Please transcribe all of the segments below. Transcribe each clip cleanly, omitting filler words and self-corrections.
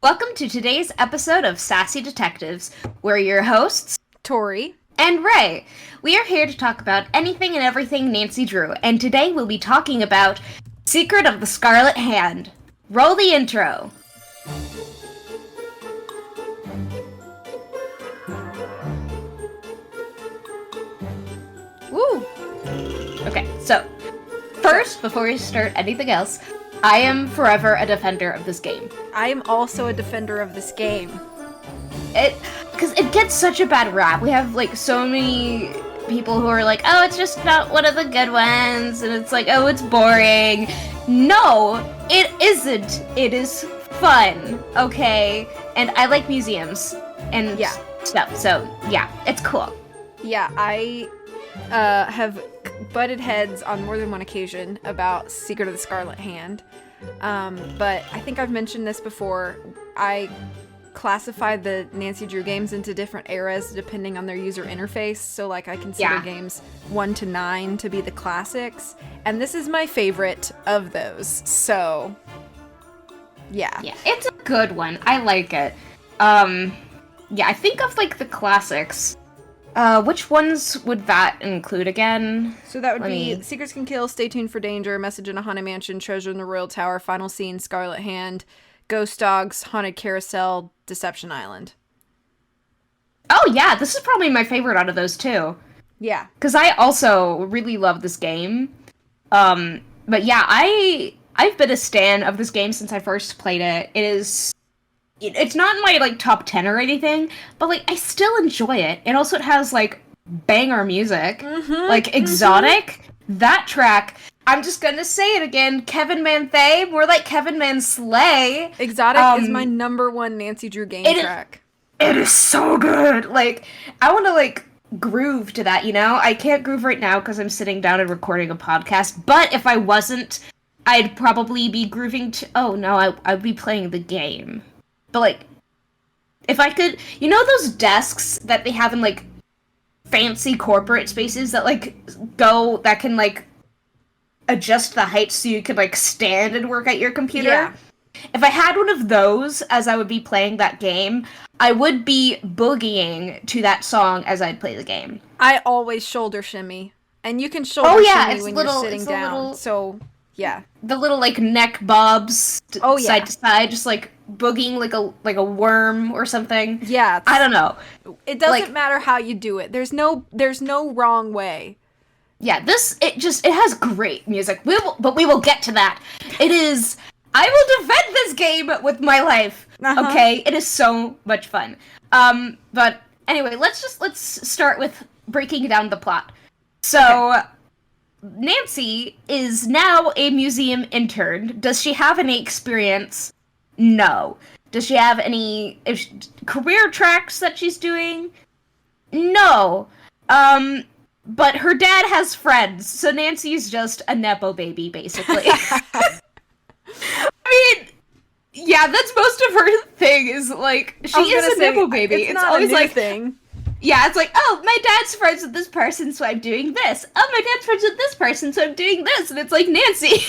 Welcome to today's episode of Sassy Detectives. We're your hosts, Tori. and Rae. We are here to talk about anything and everything Nancy Drew, and today we'll be talking about Secret of the Scarlet Hand. Roll the intro. Woo! Okay, so, first, before we start anything else, I am forever a defender of this game. I am also a defender of this game. Because it gets such a bad rap. We have, like, so many people who are like, oh, it's just not one of the good ones, and it's like, oh, it's boring. No, it isn't. It is fun, okay? And I like museums and stuff, so yeah, it's cool. Yeah, I have butted heads on more than one occasion about Secret of the Scarlet Hand. But I think I've mentioned this before. I classify the Nancy Drew games into different eras depending on their user interface. So, like, I consider games 1 to 9 to be the classics. And this is my favorite of those. So, yeah. Yeah, it's a good one. I like it. Yeah, I think of, like, the classics. Which ones would that include again? So that would be Secrets Can Kill, Stay Tuned for Danger, Message in a Haunted Mansion, Treasure in the Royal Tower, Final Scene, Scarlet Hand, Ghost Dogs, Haunted Carousel, Deception Island. Oh yeah, this is probably my favorite out of those too. Yeah. Because I also really love this game. But yeah, I've been a stan of this game since I first played it. It's not in my, like, top 10 or anything, but, like, I still enjoy it. And also it has, like, banger music. Like, Exotic. That track, I'm just gonna say it again, Kevin Manthay, more like Kevin Manslay. Exotic is my number one Nancy Drew game track. It is so good! Like, I want to, like, groove to that, you know? I can't groove right now because I'm sitting down and recording a podcast, but if I wasn't, I'd probably be grooving to... Oh, no, I'd be playing the game. But, like, if I could... You know those desks that they have in, like, fancy corporate spaces that, like, that can, like, adjust the height so you can, like, stand and work at your computer? Yeah. If I had one of those as I would be playing that game, I would be boogieing to that song as I'd play the game. I always shoulder shimmy. And you can shoulder shimmy when you're sitting down. So, yeah. The little, like, neck bobs side to side, just, like, boogieing like a worm or something. Yeah. I don't know. It doesn't matter how you do it. There's no wrong way. Yeah, it has great music. We will get to that. I will defend this game with my life. Okay? It is so much fun. But anyway, let's start with breaking down the plot. So, Nancy is now a museum intern. Does she have any experience? No. Does she have any career tracks that she's doing? No. But her dad has friends, so Nancy's just a Nepo baby, basically. I mean, yeah, that's most of her thing, is, like, she is a Nepo baby. It's not always, a new like, thing. Yeah, it's like, oh, my dad's friends with this person, so I'm doing this. Oh, my dad's friends with this person, so I'm doing this. And it's like, Nancy.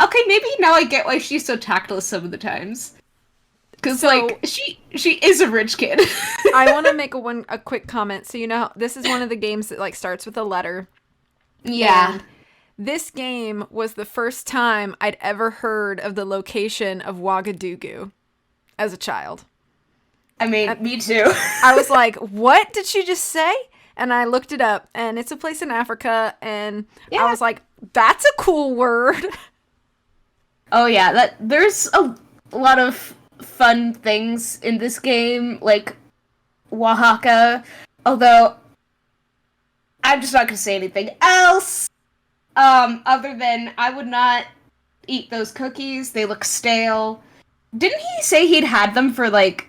Okay, maybe now I get why she's so tactless some of the times. Because, like, she is a rich kid. I want to make a quick comment. So, you know, this is one of the games that, like, starts with a letter. Yeah. And this game was the first time I'd ever heard of the location of Ouagadougou as a child. I mean, me too. I was like, what did she just say? And I looked it up, and it's a place in Africa, and I was like, that's a cool word. Oh yeah, there's a lot of fun things in this game, like Oaxaca, although I'm just not gonna say anything else, other than I would not eat those cookies. They look stale. Didn't he say he'd had them for, like,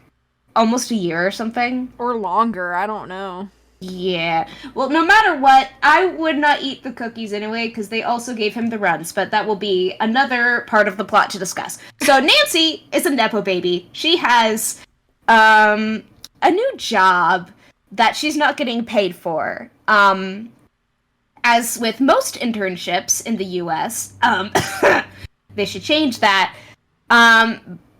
almost a year or something? Or longer, I don't know. Yeah. Well, no matter what, I would not eat the cookies anyway, because they also gave him the runs, but that will be another part of the plot to discuss. So Nancy is a Nepo baby. She has a new job that she's not getting paid for. As with most internships in the US, they should change that.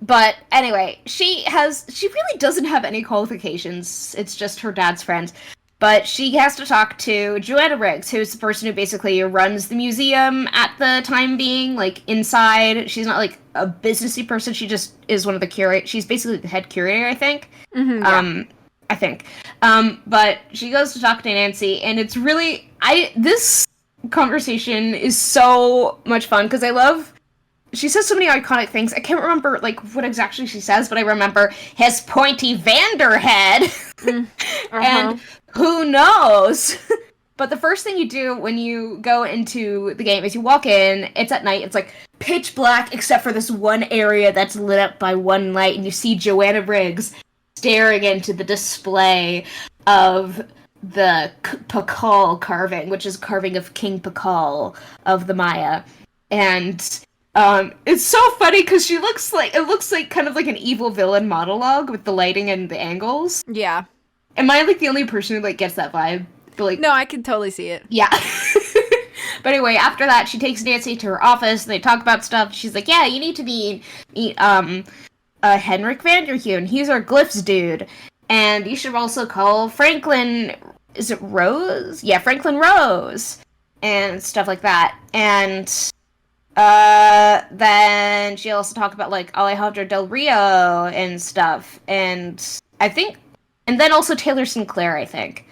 But anyway, she really doesn't have any qualifications. It's just her dad's friend. But she has to talk to Joanna Riggs, who's the person who basically runs the museum at the time being, like, inside. She's not, like, a businessy person. She just is one of the curators. She's basically the head curator, I think. Yeah. I think. But she goes to talk to Nancy, and it's really... This conversation is so much fun, because I love... She says so many iconic things. I can't remember, like, what exactly she says, but I remember his pointy Vanderhead. And who knows? But the first thing you do when you go into the game is you walk in, it's at night, it's, like, pitch black, except for this one area that's lit up by one light, and you see Joanna Riggs staring into the display of the Pakal carving, which is a carving of King Pakal of the Maya. And... it's so funny because it looks like kind of like an evil villain monologue with the lighting and the angles. Yeah. Am I, like, the only person who, like, gets that vibe? But, like, no, I can totally see it. Yeah. But anyway, after that, she takes Nancy to her office, and they talk about stuff. She's like, yeah, you need to meet Henrik Vanderheuen. He's our glyphs dude. And you should also call Franklin, is it Rose? Yeah, Franklin Rose. And stuff like that. And... then she also talked about, like, Alejandro Del Rio and stuff, and then also Taylor Sinclair, I think.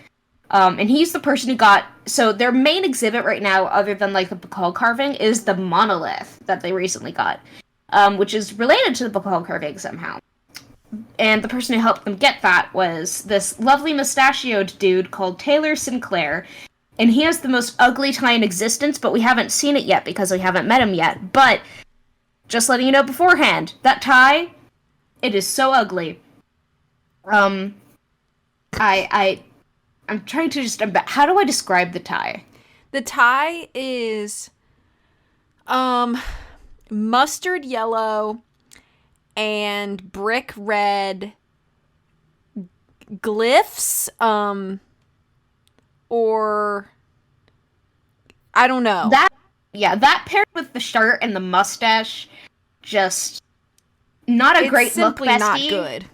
And he's the person who got, so their main exhibit right now, other than, like, the Pakal carving, is the monolith that they recently got, which is related to the Pakal carving somehow. And the person who helped them get that was this lovely mustachioed dude called Taylor Sinclair. And he has the most ugly tie in existence, but we haven't seen it yet because we haven't met him yet. But, just letting you know beforehand, that tie, it is so ugly. I'm trying to just, how do I describe the tie? The tie is, mustard yellow and brick red glyphs, or I don't know. That paired with the shirt and the mustache, just not a great look, bestie. It's simply not good.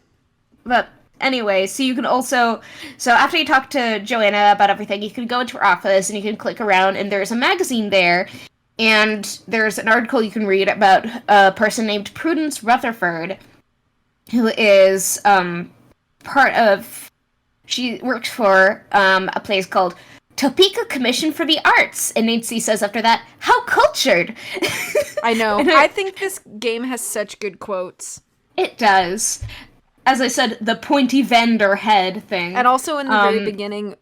But anyway, so you can also, so after you talk to Joanna about everything, you can go into her office and you can click around, and there's a magazine there, and there's an article you can read about a person named Prudence Rutherford, who is part of. She works for a place called Topeka Commission for the Arts. And Nancy says after that, how cultured! I know. I think this game has such good quotes. It does. As I said, the pointy vendor head thing. And also in the very beginning,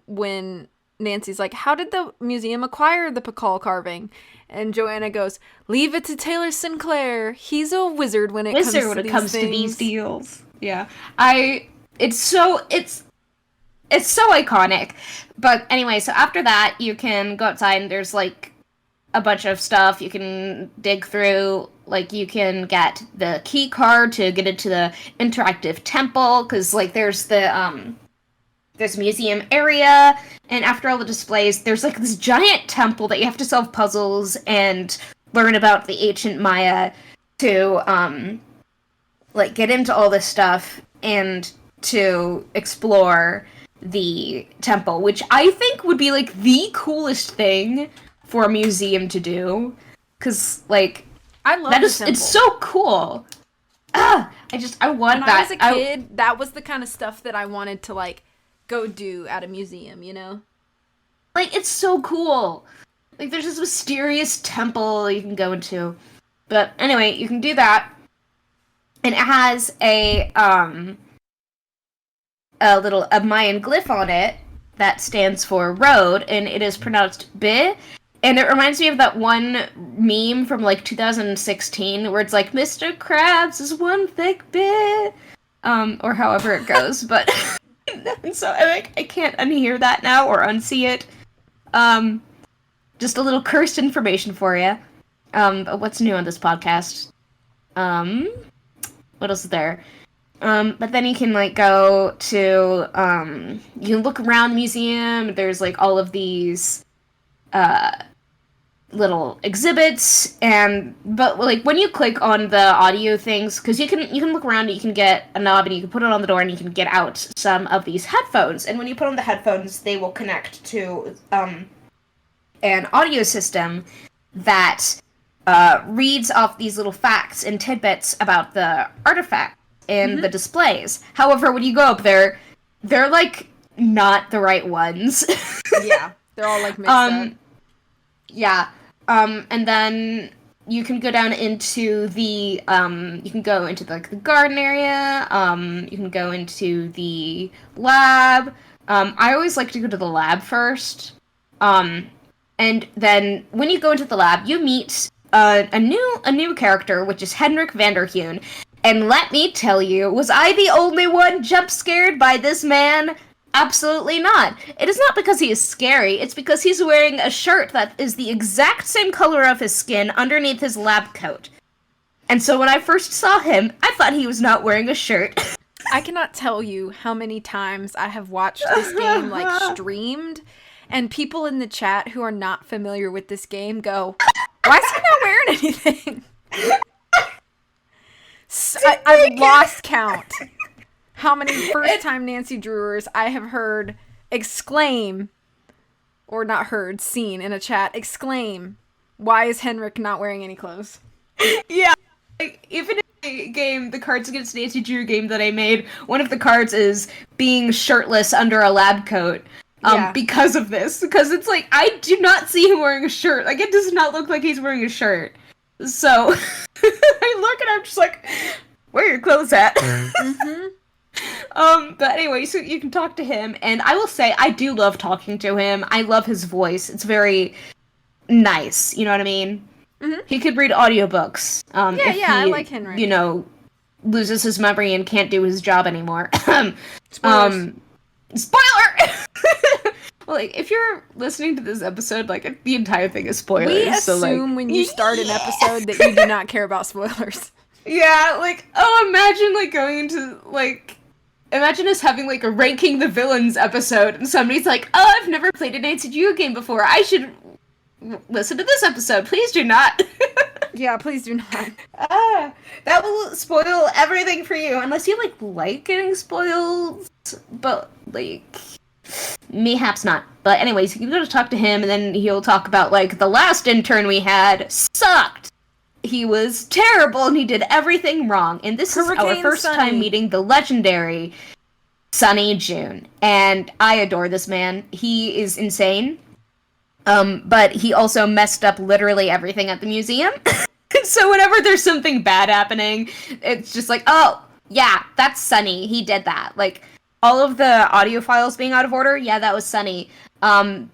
when Nancy's like, how did the museum acquire the Pakal carving? And Joanna goes, leave it to Taylor Sinclair. He's a wizard when it comes to these deals. Yeah. It's so iconic. But anyway, so after that, you can go outside and there's, like, a bunch of stuff you can dig through. Like, you can get the key card to get into the interactive temple, because, like, there's the, there's a museum area, and after all the displays, there's, like, this giant temple that you have to solve puzzles and learn about the ancient Maya to, like, get into all this stuff and to explore the temple, which I think would be, like, the coolest thing for a museum to do, because, like, I love that. It's so cool. I want when that. I was a kid, that was the kind of stuff that I wanted to, like, go do at a museum, you know? Like, it's so cool. Like, there's this mysterious temple you can go into. But anyway, you can do that. And it has a Mayan glyph on it that stands for road, and it is pronounced bi. And it reminds me of that one meme from, like, 2016, where it's like, Mr. Krabs is one thick bit, or however it goes, but, so, I can't unhear that now, or unsee it. Just a little cursed information for you. But what's new on this podcast? What else is there? But then you can, like, go to, you can look around the museum, there's, like, all of these, little exhibits, but like when you click on the audio things, because you can look around and you can get a knob and you can put it on the door and you can get out some of these headphones, and when you put on the headphones they will connect to an audio system that reads off these little facts and tidbits about the artifact in the displays. However, when you go up there, they're like not the right ones. Yeah, they're all like mixed up. Yeah. And then you can go down into the, you can go into like the garden area, you can go into the lab. I always like to go to the lab first. And then when you go into the lab, you meet a new character, which is Henrik Vanderheun. And let me tell you, was I the only one jump scared by this man? Absolutely not. It is not because he is scary, it's because he's wearing a shirt that is the exact same color of his skin underneath his lab coat. And so when I first saw him, I thought he was not wearing a shirt. I cannot tell you how many times I have watched this game, like, streamed, and people in the chat who are not familiar with this game go, why is he not wearing anything? I've lost count. How many first-time Nancy Drewers I have heard exclaim, or not heard, seen in a chat, exclaim, why is Henrik not wearing any clothes? Yeah, like, even in the game, the Cards Against Nancy Drew game that I made, one of the cards is being shirtless under a lab coat. Because of this. Because it's like, I do not see him wearing a shirt. Like, it does not look like he's wearing a shirt. So, I look and I'm just like, where are your clothes at? Mm-hmm. But anyway, so you can talk to him, and I will say, I do love talking to him. I love his voice. It's very nice, you know what I mean? Mm-hmm. He could read audiobooks. If he, I like Henry. You know, loses his memory and can't do his job anymore. Spoilers. Spoiler! Well, like, if you're listening to this episode, like, the entire thing is spoilers. We assume so, like, when you start an episode that you do not care about spoilers. Yeah, like, imagine, like, going into, like, imagine us having, like, a Ranking the Villains episode, and somebody's like, I've never played an ACGU game before, I should listen to this episode, please do not. Yeah, please do not. That will spoil everything for you, unless you, like getting spoiled, but, like, mayhaps not. But anyways, you go to talk to him, and then he'll talk about, like, the last intern we had sucked. He was terrible, and he did everything wrong. And this is our first time meeting the legendary Sunny June. And I adore this man. He is insane. But he also messed up literally everything at the museum. So whenever there's something bad happening, it's just like, oh, yeah, that's Sunny. He did that. Like, all of the audio files being out of order, yeah, that was Sunny.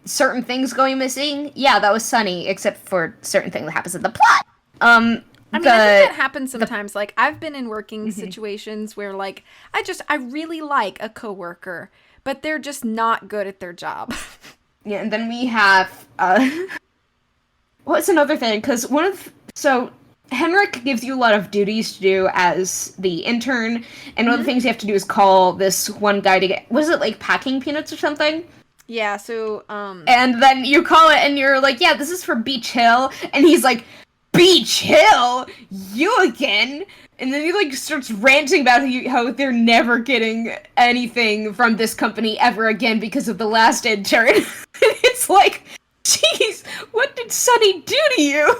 Certain things going missing, yeah, that was Sunny, except for certain thing that happens in the plot. I mean, I think that happens sometimes. Like, I've been in working situations where, like, I really like a coworker, but they're just not good at their job. Yeah, and then we have, what's another thing? Because so Henrik gives you a lot of duties to do as the intern, and one of the things you have to do is call this one guy to get, was it, like, packing peanuts or something? Yeah, so, And then you call it, and you're like, yeah, this is for Beach Hill, and he's like, Beach Hill? You again? And then he, like, starts ranting about how they're never getting anything from this company ever again because of the last intern. It's like, jeez, what did Sunny do to you?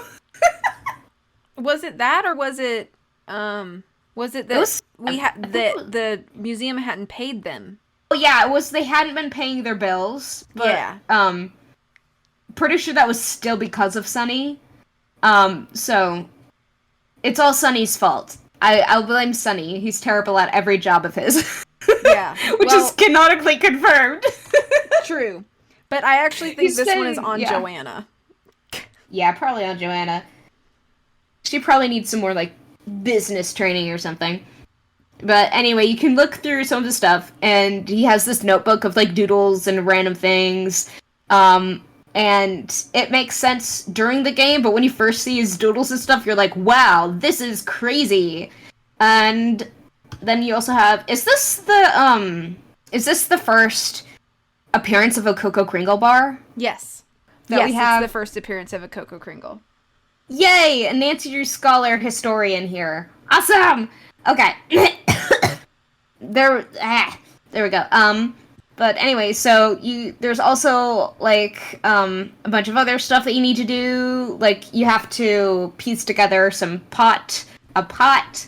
Was it that, or was it that the museum hadn't paid them? Oh yeah, it was they hadn't been paying their bills. But, yeah. Pretty sure that was still because of Sunny. So it's all Sunny's fault. I'll blame Sunny. He's terrible at every job of his. Yeah. Which is canonically confirmed. True. But I actually think this one is on Joanna. Yeah, probably on Joanna. She probably needs some more, like, business training or something. But anyway, you can look through some of the stuff, and he has this notebook of, like, doodles and random things. And it makes sense during the game, but when you first see his doodles and stuff, you're like, wow, this is crazy. And then you also have, is this the first appearance of a Cocoa Kringle bar? Yes. Yes, we have. it's the first appearance of a Coco Kringle. Yay! A Nancy Drew Scholar historian here. Awesome! Okay. There we go. But anyway, so there's also, like, a bunch of other stuff that you need to do. Like, you have to piece together a pot,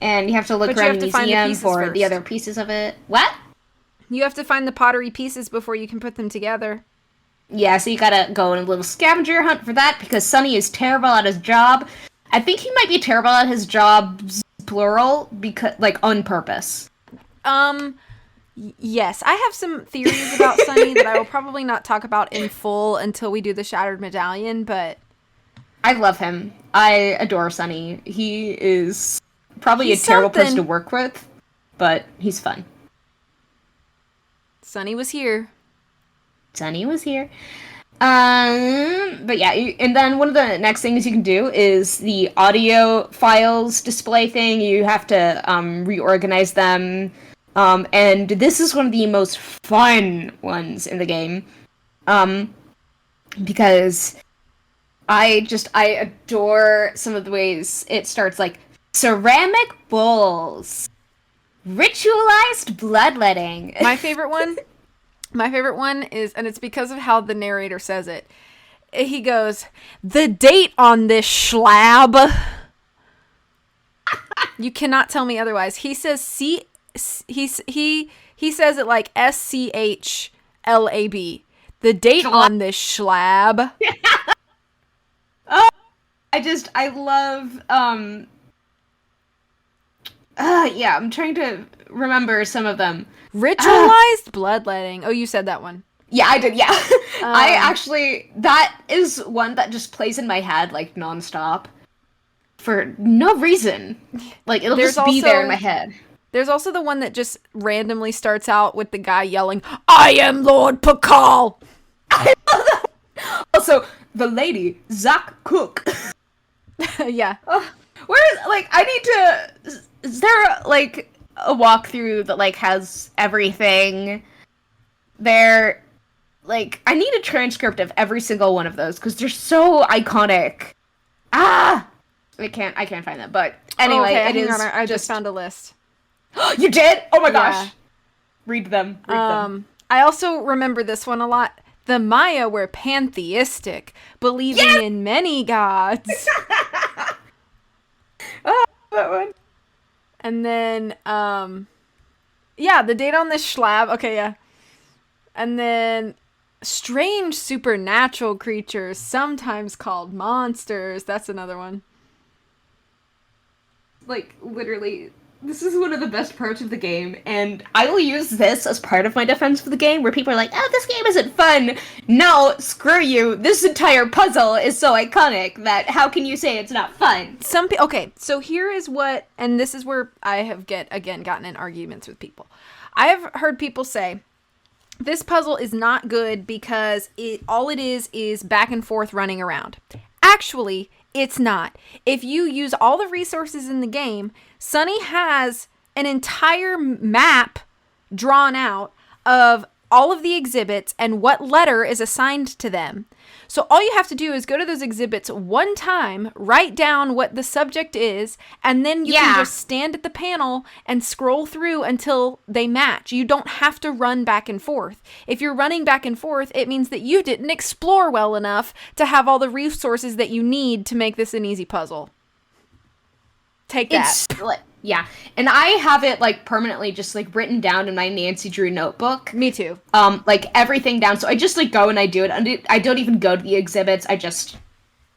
and you have to look around the museum for the other pieces of it. What? You have to find the pottery pieces before you can put them together. Yeah, so you gotta go on a little scavenger hunt for that, because Sunny is terrible at his job. I think he might be terrible at his job, plural, because, like, on purpose. Yes, I have some theories about Sunny that I will probably not talk about in full until we do the Shattered Medallion, but... I love him. I adore Sunny. He is probably a terrible person to work with, but he's fun. Sunny was here. But yeah, and then one of the next things you can do is the audio files display thing. You have to reorganize them. And this is one of the most fun ones in the game. Because I adore some of the ways it starts, like, ceramic bowls, ritualized bloodletting. My favorite one is, and it's because of how the narrator says it. He goes, "The date on this schlab." You cannot tell me otherwise. He says he says it like SCHLAB. The date on this schlab. Oh, I love, yeah, I'm trying to remember some of them. Ritualized bloodletting. Oh, you said that one. Yeah, I did, yeah. That is one that just plays in my head, like, nonstop. For no reason. Like, it'll just be there in my head. There's also the one that just randomly starts out with the guy yelling, "I am Lord Pakal!" Also, the lady, Zach Cook. Yeah. Is there, like, a walkthrough that, like, has everything there? Like, I need a transcript of every single one of those, because they're so iconic. I can't find them, but anyway, I just found a list. You did? Oh my gosh. Read them. I also remember this one a lot. The Maya were pantheistic, believing in many gods. Oh, that one. And then, the date on this schlab. Okay, yeah. And then, strange supernatural creatures, sometimes called monsters. That's another one. Like, literally, this is one of the best parts of the game, and I will use this as part of my defense for the game, where people are like, "Oh, this game isn't fun." No, screw you. This entire puzzle is so iconic that how can you say it's not fun? Okay, so here is what, and this is where I have gotten in arguments with people. I have heard people say, this puzzle is not good because all it is back and forth running around. Actually, it's not. If you use all the resources in the game, Sunny has an entire map drawn out of all of the exhibits and what letter is assigned to them. So all you have to do is go to those exhibits one time, write down what the subject is, and then you can just stand at the panel and scroll through until they match. You don't have to run back and forth. If you're running back and forth, it means that you didn't explore well enough to have all the resources that you need to make this an easy puzzle. Take that. Yeah, and I have it, like, permanently just, like, written down in my Nancy Drew notebook. Me too. Like, everything down, so I just, like, go and I do it. I don't even go to the exhibits, I just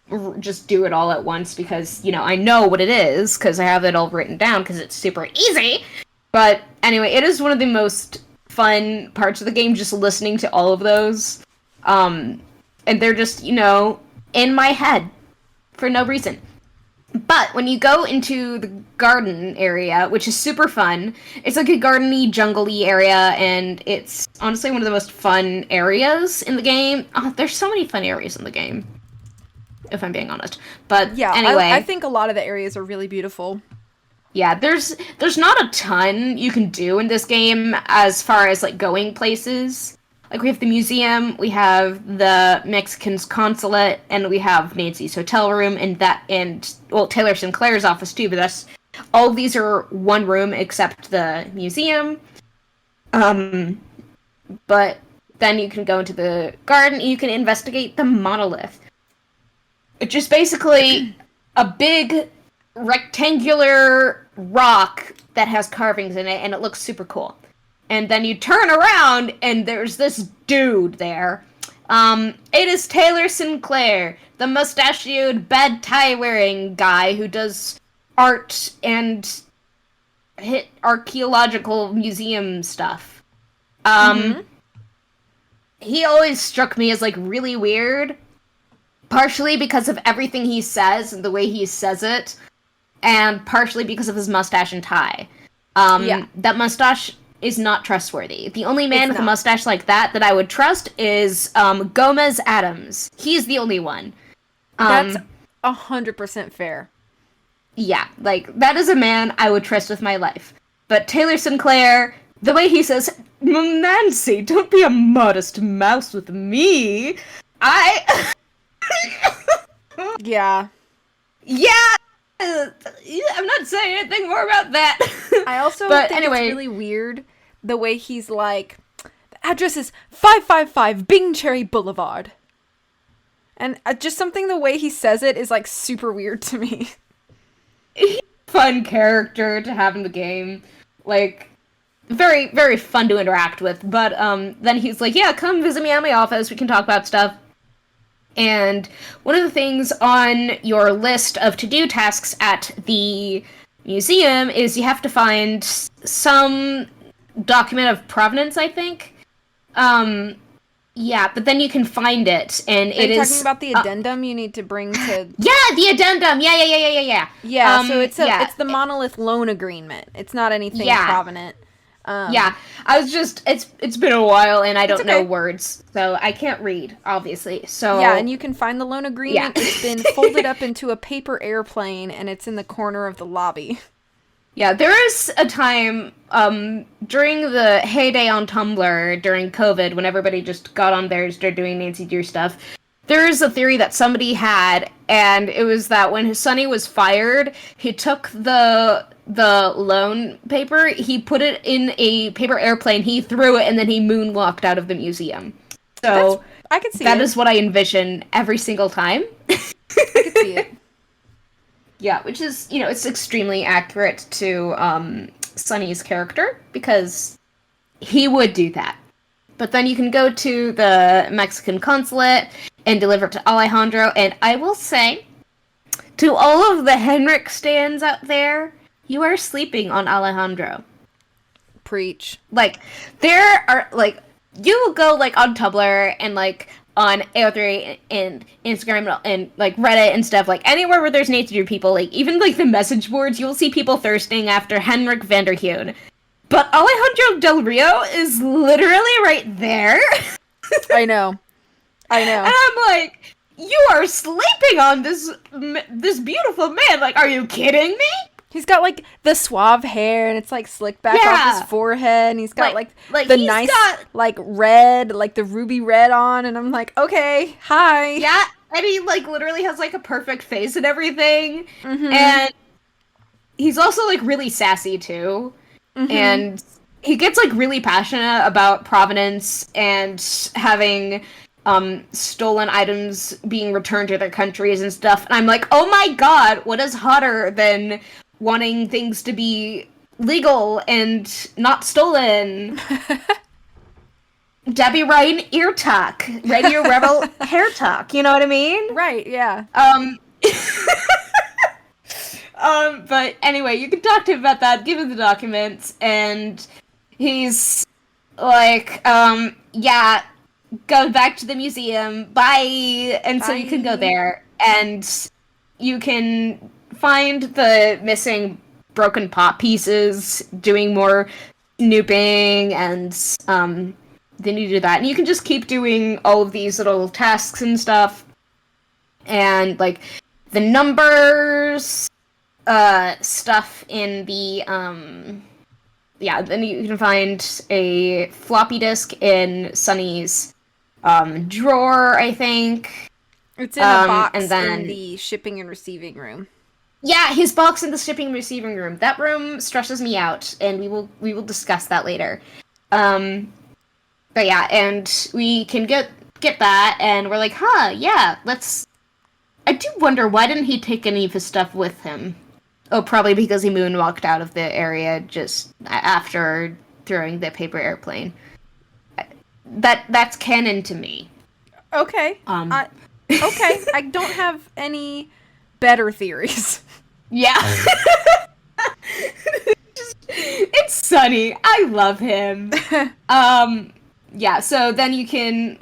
do it all at once, because, you know, I know what it is, because I have it all written down, because it's super easy. But, anyway, it is one of the most fun parts of the game, just listening to all of those. And they're just, you know, in my head, for no reason. But when you go into the garden area, which is super fun, it's like a gardeny, jungly area, and it's honestly one of the most fun areas in the game. Oh, there's so many fun areas in the game, if I'm being honest. But yeah, anyway, I think a lot of the areas are really beautiful. Yeah, there's not a ton you can do in this game as far as, like, going places. Like, we have the museum, we have the Mexican's consulate, and we have Nancy's hotel room, and Taylor Sinclair's office too, but all of these are one room except the museum. But then you can go into the garden, and you can investigate the monolith. It's just basically a big rectangular rock that has carvings in it, and it looks super cool. And then you turn around, and there's this dude there. It is Taylor Sinclair, the mustachioed, bad tie-wearing guy who does art and archaeological museum stuff. He always struck me as, like, really weird. Partially because of everything he says and the way he says it. And partially because of his mustache and tie. That mustache is not trustworthy. The only man with a mustache like that I would trust is Gomez Adams. He's the only one. That's 100% fair. Yeah, like, that is a man I would trust with my life. But Taylor Sinclair, the way he says, Nancy, don't be a modest mouse with me. Yeah. Yeah! I'm not saying anything more about that. I also think it's really weird the way he's like, the address is 555 Bing Cherry Boulevard. And just something the way he says it is, like, super weird to me. He's a fun character to have in the game. Like, very, very fun to interact with. But then he's like, yeah, come visit me at my office. We can talk about stuff. And one of the things on your list of to-do tasks at the museum is you have to find some document of provenance, I think. Yeah, but then you can find it, and it is... talking about the addendum you need to bring to... Yeah, the addendum! Yeah. Yeah, so it's the monolith loan agreement. It's not anything provenant. Yeah, I was just, it's been a while, and I don't know words, so I can't read, obviously, so... Yeah, and you can find the loan agreement. Yeah. It's been folded up into a paper airplane, and it's in the corner of the lobby. Yeah, there is a time, during the heyday on Tumblr, during COVID, when everybody just got on there and started doing Nancy Drew stuff, there is a theory that somebody had, and it was that when Sunny was fired, he took the loan paper, he put it in a paper airplane, he threw it, and then he moonwalked out of the museum. So, I can see that is what I envision every single time. I can see it. Yeah, which is, it's extremely accurate to Sunny's character, because he would do that. But then you can go to the Mexican consulate and deliver it to Alejandro, and I will say, to all of the Henrik stands out there, you are sleeping on Alejandro. Preach. Like, there are, like, you will go, like, on Tumblr and, like, on AO3 and Instagram and, like, Reddit and stuff, like, anywhere where there's Nancy Drew people, like, even, like, the message boards, you'll see people thirsting after Henrik Vanderheun. But Alejandro Del Rio is literally right there. I know. And I'm like, you are sleeping on this beautiful man. Like, are you kidding me? He's got, like, the suave hair, and it's, like, slicked back off his forehead, and he's got, like the nice, like, red, like, the ruby red on, and I'm like, okay, hi. Yeah, and he, like, literally has, like, a perfect face and everything. Mm-hmm. And he's also, like, really sassy, too. Mm-hmm. And he gets, like, really passionate about provenance and having stolen items being returned to their countries and stuff. And I'm like, oh my god, what is hotter than wanting things to be legal and not stolen? Debbie Ryan ear talk. Radio Rebel hair talk. You know what I mean? Right, yeah. But anyway, you can talk to him about that, give him the documents, and he's like, yeah, go back to the museum, bye! And so you can go there, and you can find the missing broken pot pieces, doing more snooping, and then you do that. And you can just keep doing all of these little tasks and stuff, and, like, the numbers... stuff in the yeah, then you can find a floppy disk in Sunny's drawer, I think. It's in a box and then in the shipping and receiving room. yeah, his box in the shipping and receiving room. That room stresses me out, and we will discuss that later. But yeah, and we can get that, and we're like, huh, yeah, let's. I do wonder why didn't he take any of his stuff with him? Oh, probably because he moonwalked out of the area just after throwing the paper airplane. That's canon to me. Okay. Okay. I don't have any better theories. Yeah. It's Sunny. I love him. Yeah, so then you can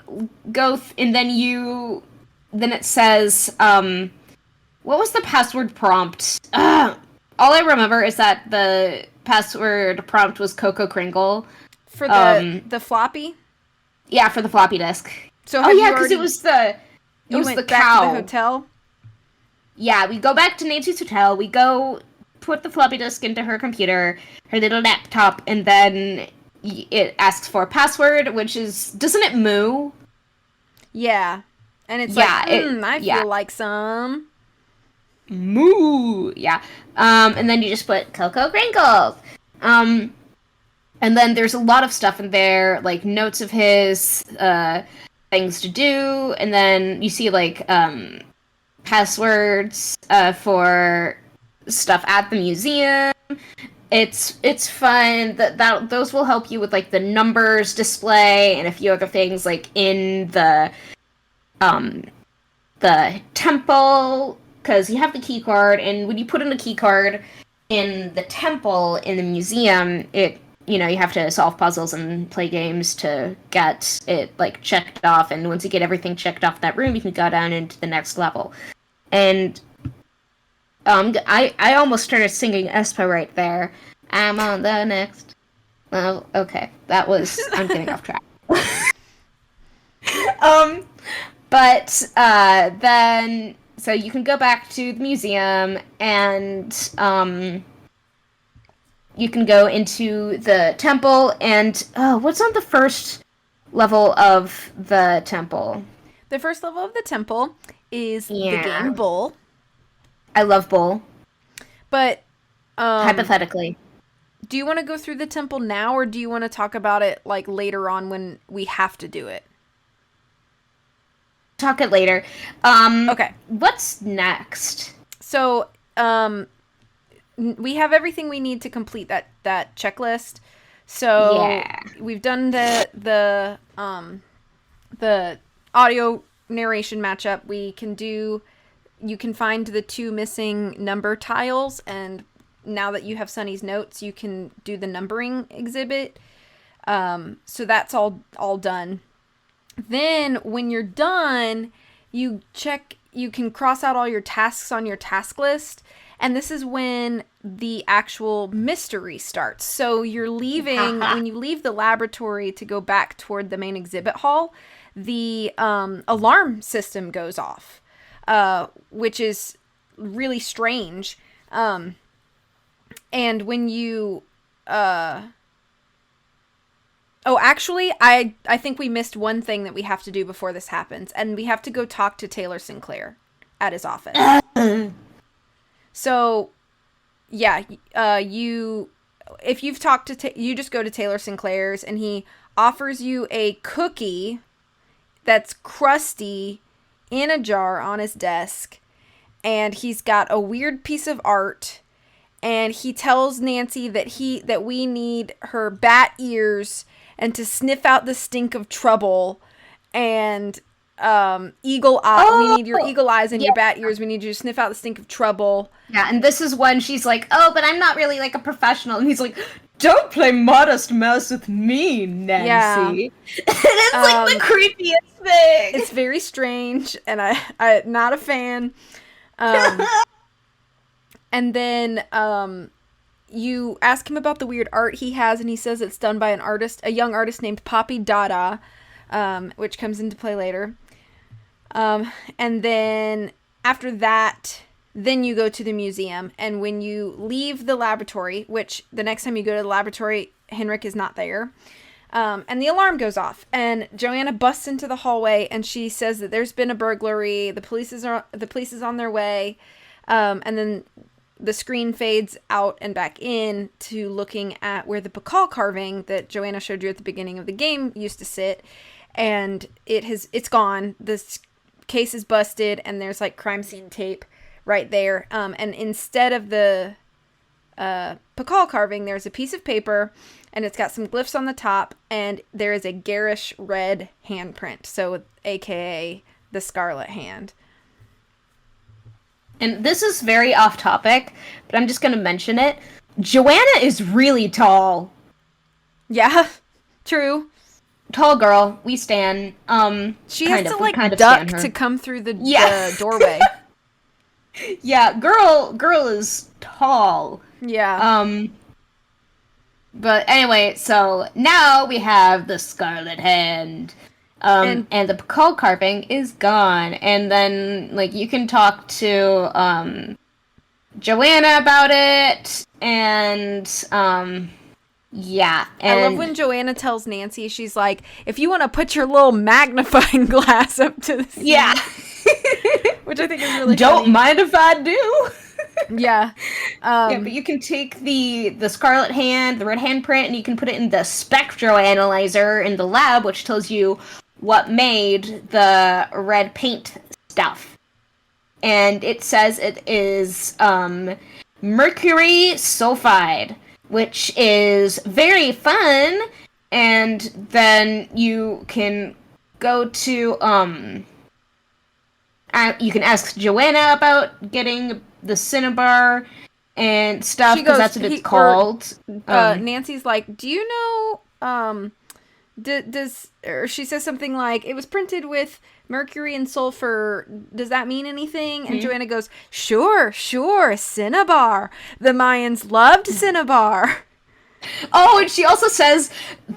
go and then it says what was the password prompt? All I remember is that the password prompt was Coco Kringle. For the floppy? Yeah, for the floppy disk. So because it was the back cow. to the hotel? Yeah, we go back to Nancy's hotel. We go put the floppy disk into her computer, her little laptop, and then it asks for a password, which is, doesn't it moo? Yeah. And it's I feel like some moo. Yeah. And then you just put Coco Kringles. And then there's a lot of stuff in there, like notes of his, things to do, and then you see like passwords for stuff at the museum. It's fun. That those will help you with like the numbers display and a few other things like in the temple, because you have the key card, and when you put in the key card in the temple in the museum, you have to solve puzzles and play games to get it like checked off, and once you get everything checked off that room, you can go down into the next level. And I almost started singing Espa right there. I'm on the next. Oh, okay. I'm getting off track. But then so you can go back to the museum, and you can go into the temple, and what's on the first level of the temple? The first level of the temple is the game Bull. I love Bull. But hypothetically, do you want to go through the temple now, or do you want to talk about it like later on when we have to do it? Talk it later. Okay. What's next? So, we have everything we need to complete that checklist. So we've done the audio narration matchup. You can find the 2 missing number tiles, and now that you have Sunny's notes, you can do the numbering exhibit. So that's all done. Then when you're done, you can cross out all your tasks on your task list, and this is when the actual mystery starts. So you're leaving, when you leave the laboratory to go back toward the main exhibit hall, the alarm system goes off, which is really strange. And when you actually, I think we missed one thing that we have to do before this happens, and we have to go talk to Taylor Sinclair at his office. So, yeah, if you've talked to, you just go to Taylor Sinclair's, and he offers you a cookie that's crusty in a jar on his desk, and he's got a weird piece of art, and he tells Nancy that we need her bat ears and to sniff out the stink of trouble, and eagle eye. We need your eagle eyes and your bat ears. We need you to sniff out the stink of trouble. Yeah, and this is when she's like, "Oh, but I'm not really like a professional," and he's like, "Don't play modest mouse with me, Nancy." Yeah. And it's like the creepiest thing. It's very strange, and I'm not a fan. And then you ask him about the weird art he has, and he says it's done by a young artist named Poppy Dada, which comes into play later. And then after that, Then you go to the museum, and when you leave the laboratory, which the next time you go to the laboratory, Henrik is not there, and the alarm goes off, and Joanna busts into the hallway, and she says that there's been a burglary, the police is on their way, and then the screen fades out and back in to looking at where the Pakal carving that Joanna showed you at the beginning of the game used to sit, and it's gone. This case is busted, and there's like crime scene tape right there. And instead of the Pakal carving, there's a piece of paper, and it's got some glyphs on the top, and there is a garish red handprint, so aka the Scarlet Hand. And this is very off topic, but I'm just going to mention it. Joanna is really tall. Yeah, true. Tall girl, we stan. She has to like duck to come through the doorway. Yeah, girl is tall. Yeah. But anyway, so now we have the Scarlet Hand. And the Pakal carving is gone. And then, like, you can talk to, Joanna about it, and, yeah. And I love when Joanna tells Nancy, she's like, if you want to put your little magnifying glass up to the scene. Yeah. Which I think is really Don't funny. mind if I do. Yeah. Yeah, but you can take the Scarlet Hand, the red handprint, and you can put it in the spectroanalyzer in the lab, which tells you what made the red paint stuff. And it says it is mercury sulfide, which is very fun. And then you can go to you can ask Joanna about getting the Cinnabar and stuff, because that's what it's called. Nancy's like, do you know, or she says something like, it was printed with mercury and sulfur, does that mean anything? And Joanna goes, sure, Cinnabar. The Mayans loved Cinnabar. Oh, and she also says,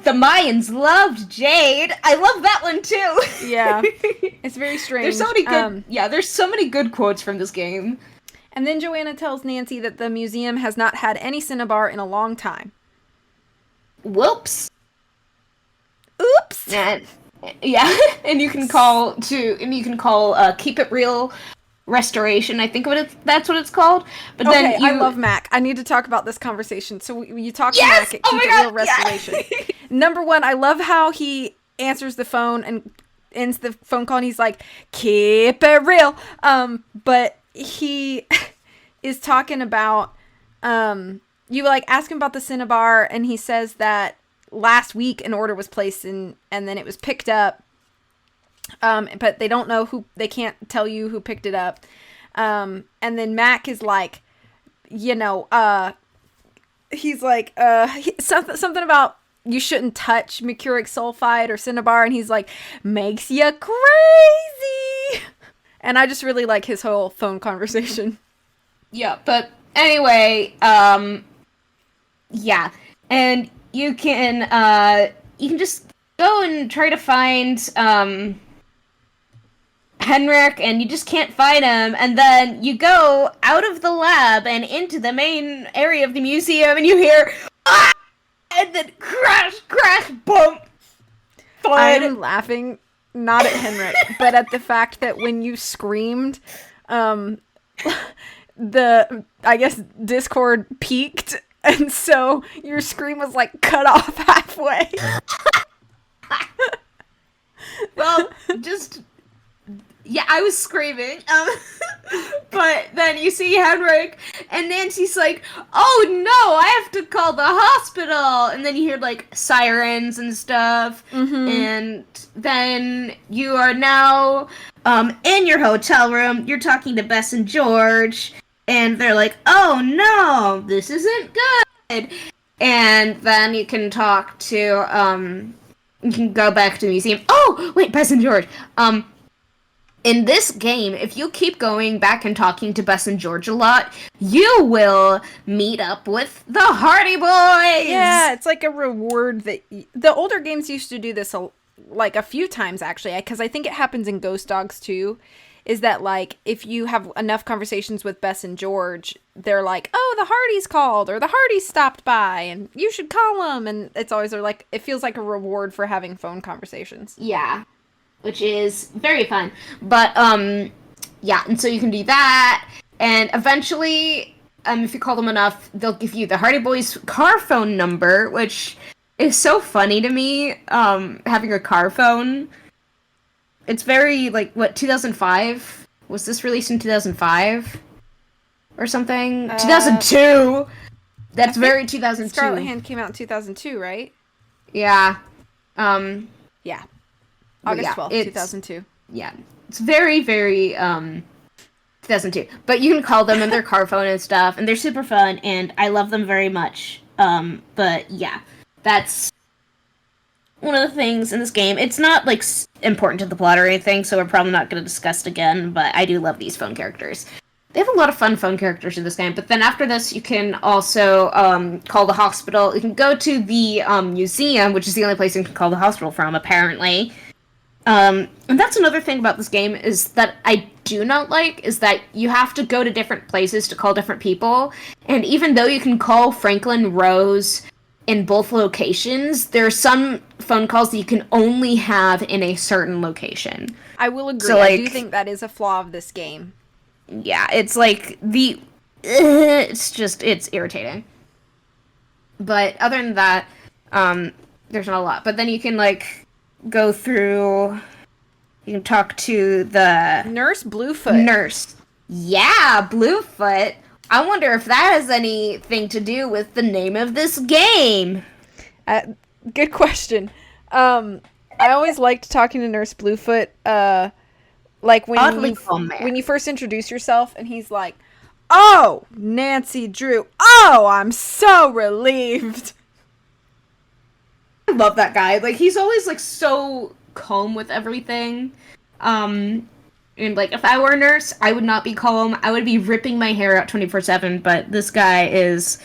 the Mayans loved jade. I love that one too. Yeah, it's very strange. There's so many good, there's so many good quotes from this game. And then Joanna tells Nancy that the museum has not had any Cinnabar in a long time. Whoops. Oops. And, yeah, and you can call Keep It Real Restoration. I think that's what it's called. But okay, then I love Mac. I need to talk about this conversation. So you talk to yes! Mac at Keep It Real Restoration. Yeah. Number one, I love how he answers the phone and ends the phone call, and he's like, keep it real. But he is talking about, you like ask him about the Cinnabar, and he says that last week an order was placed and then it was picked up. But they don't know they can't tell you who picked it up. And then Mac is like, he's like, something about you shouldn't touch mercuric sulfide or Cinnabar, and he's like, makes you crazy. And I just really like his whole phone conversation. Yeah, but anyway, yeah, and you can just go and try to find Henrik, and you just can't find him, and then you go out of the lab and into the main area of the museum, and you hear, ah! And then crash, bump, thud. I'm laughing not at Henrik, but at the fact that when you screamed, I guess Discord peaked, and so your scream was like cut off halfway. Well, yeah, I was screaming, but then you see Henrik, and Nancy's like, oh no, I have to call the hospital, and then you hear, like, sirens and stuff, and then you are now, in your hotel room, you're talking to Bess and George, and they're like, oh no, this isn't good, and then you can talk to, you can go back to the museum. Oh, wait, Bess and George, in this game, if you keep going back and talking to Bess and George a lot, you will meet up with the Hardy Boys! Yeah, it's like a reward that... The older games used to do this, like, a few times, actually, because I think it happens in Ghost Dogs, too, is that, like, if you have enough conversations with Bess and George, they're like, oh, the Hardys called, or the Hardys stopped by, and you should call them, and it's always, like, it feels like a reward for having phone conversations. Yeah, which is very fun. But, yeah, and so you can do that, and eventually, if you call them enough, they'll give you the Hardy Boys car phone number, which is so funny to me, having a car phone. It's very, like, 2005? Was this released in 2005? Or something? 2002! That's very 2002. Scarlet Hand came out in 2002, right? Yeah. Yeah. August 12th, 2002. Yeah. It's very, very, 2002. But you can call them in their car phone and stuff, and they're super fun, and I love them very much. But, yeah. That's one of the things in this game. It's not, like, important to the plot or anything, so we're probably not going to discuss it again, but I do love these phone characters. They have a lot of fun phone characters in this game, but then after this, you can also call the hospital. You can go to the museum, which is the only place you can call the hospital from, apparently. And that's another thing about this game, is that I do not like, is that you have to go to different places to call different people, and even though you can call Franklin Rose in both locations, there are some phone calls that you can only have in a certain location. I will agree. So, like, I do think that is a flaw of this game. Yeah, it's like it's irritating. But other than that, there's not a lot. But then you can, like, go through, you can talk to the Nurse Bluefoot. Nurse. Yeah, Bluefoot. I wonder if that has anything to do with the name of this game. Good question. I always liked talking to Nurse Bluefoot. Like when you first introduce yourself, and he's like, "Oh, Nancy Drew. Oh, I'm so relieved." I love that guy. Like, he's always, like, so calm with everything. And, like, if I were a nurse, I would not be calm. I would be ripping my hair out 24/7, but this guy is,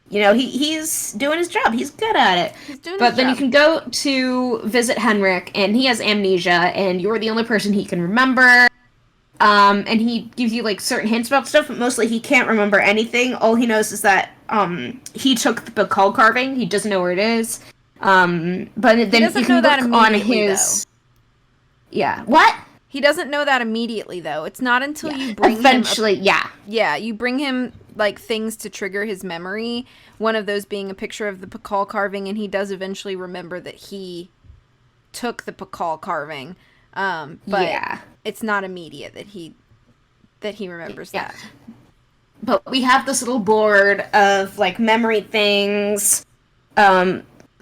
you know, he's doing his job. He's good at it. But then you can go to visit Henrik, and he has amnesia, and you're the only person he can remember. And he gives you, like, certain hints about stuff, but mostly he can't remember anything. All he knows is that, he took the Bacall carving. He doesn't know where it is. But then you can look on his... Though. Yeah. What? He doesn't know that immediately, though. It's not until you bring eventually, yeah. Yeah, you bring him, like, things to trigger his memory. One of those being a picture of the Bacall carving, and he does eventually remember that he took the Bacall carving. But it's not immediate that he remembers that. But we have this little board of, like, memory things,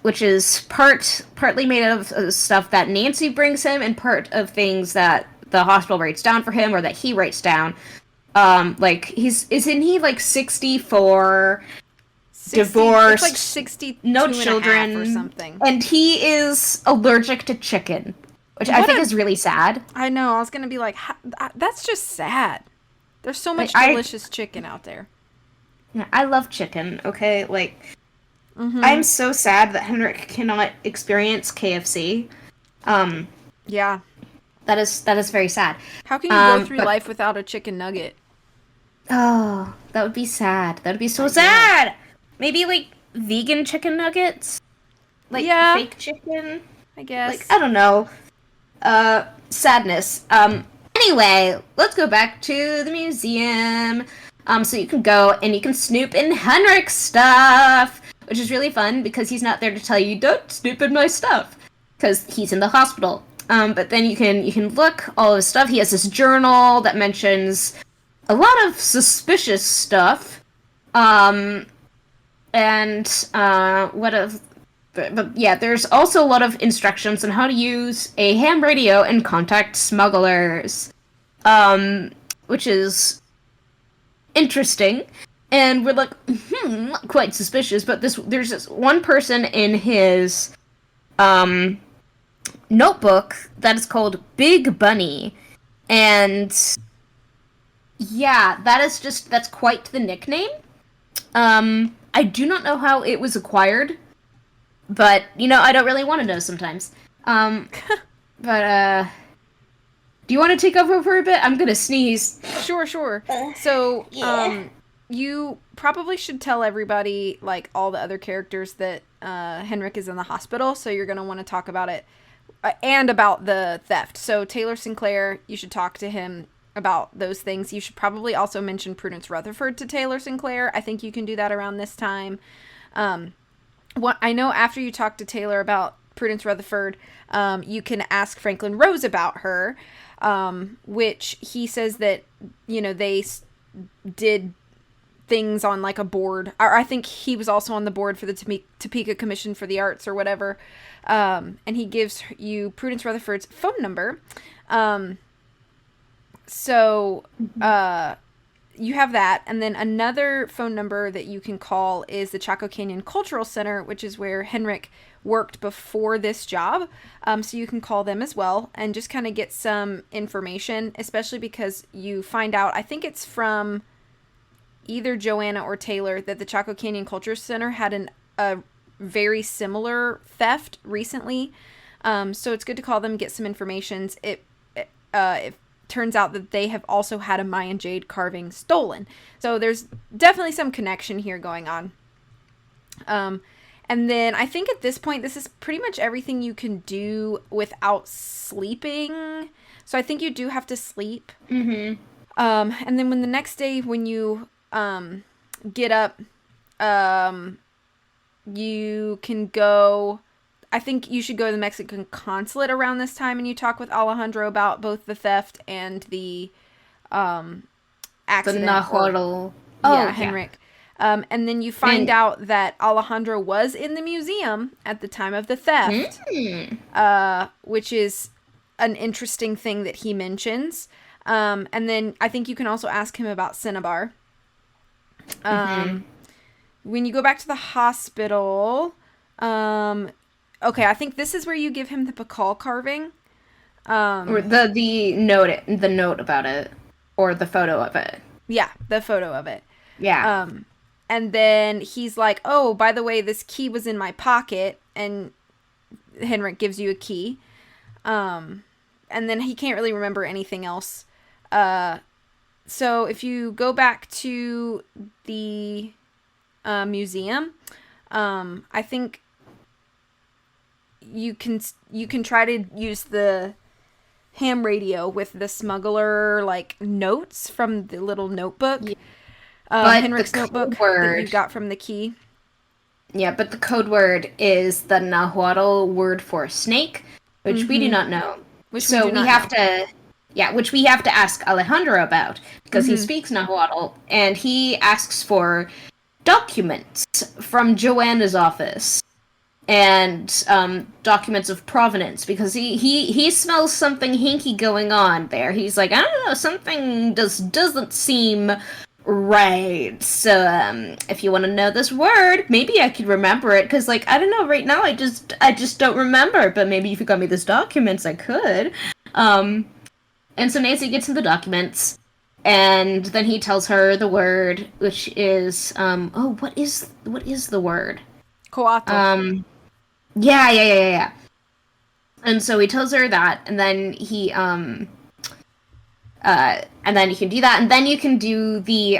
which is partly made of stuff that Nancy brings him, and part of things that the hospital writes down for him, or that he writes down. Like, isn't he, like, 64, 60, divorced, it's like 60, no children, or something. And he is allergic to chicken, which I think is really sad. I know, I was gonna be like, that's just sad. There's so much delicious chicken out there. Yeah, I love chicken, okay? Like... Mm-hmm. I'm so sad that Henrik cannot experience KFC. Yeah. That is very sad. How can you go through life without a chicken nugget? Oh, that would be sad. That would be so sad! Maybe, like, vegan chicken nuggets? Like, fake chicken? I guess. Like, I don't know. Sadness. Anyway, let's go back to the museum. So you can go and you can snoop in Henrik's stuff, which is really fun because he's not there to tell you, don't snoop in my stuff, because he's in the hospital. But then you can look all of his stuff. He has this journal that mentions a lot of suspicious stuff. But yeah, there's also a lot of instructions on how to use a ham radio and contact smugglers, which is interesting. And we're like, not quite suspicious, but there's this one person in his notebook that is called Big Bunny. And yeah, that's quite the nickname. I do not know how it was acquired, but, you know, I don't really want to know sometimes. But, do do you want to take over for a bit? I'm gonna sneeze. Sure. So, you probably should tell everybody, like, all the other characters that Henrik is in the hospital, so you're gonna want to talk about it, and about the theft. So, Taylor Sinclair, you should talk to him about those things. You should probably also mention Prudence Rutherford to Taylor Sinclair. I think you can do that around this time. What I know, after you talk to Taylor about Prudence Rutherford, you can ask Franklin Rose about her, which he says that, they did things on, like, a board. Or I think he was also on the board for the Topeka Commission for the Arts or whatever. And he gives you Prudence Rutherford's phone number. So, you have that. And then another phone number that you can call is the Chaco Canyon Cultural Center, which is where Henrik worked before this job. So you can call them as well and just kind of get some information, especially because you find out, I think it's from either Joanna or Taylor, that the Chaco Canyon Culture Center had a very similar theft recently. So it's good to call them, get some information. It turns out that they have also had a Mayan jade carving stolen. So there's definitely some connection here going on. And then I think at this point, this is pretty much everything you can do without sleeping. So I think you do have to sleep. Mm-hmm. And then the next day when you get up, you can go... I think you should go to the Mexican consulate around this time, and you talk with Alejandro about both the theft and the accident. The Nahuatl. Henrik. And then you find out that Alejandro was in the museum at the time of the theft, which is an interesting thing that he mentions. And then I think you can also ask him about Cinnabar. When you go back to the hospital... okay, I think this is where you give him the Pakal carving. Or the note about it. Or the photo of it. Yeah, the photo of it. Yeah. And then he's like, oh, by the way, this key was in my pocket. And Henrik gives you a key. And then he can't really remember anything else. So if you go back to the museum, I think... You can try to use the ham radio with the smuggler, like, notes from the little notebook. Yeah. Henrik's notebook that you got from the key. Yeah, but the code word is the Nahuatl word for snake, which we do not know. Which we have to ask Alejandro about, because he speaks Nahuatl, and he asks for documents from Joanna's office. And documents of provenance, because he smells something hinky going on there. He's like, I don't know, something doesn't seem right. So if you want to know this word, maybe I could remember it, because, like, I don't know, right now I just don't remember. But maybe if you got me these documents, I could. And so Nancy gets him the documents, and then he tells her the word, which is what is the word? Coatl. Yeah. And so he tells her that, and then he, and then you can do that, and then you can do the,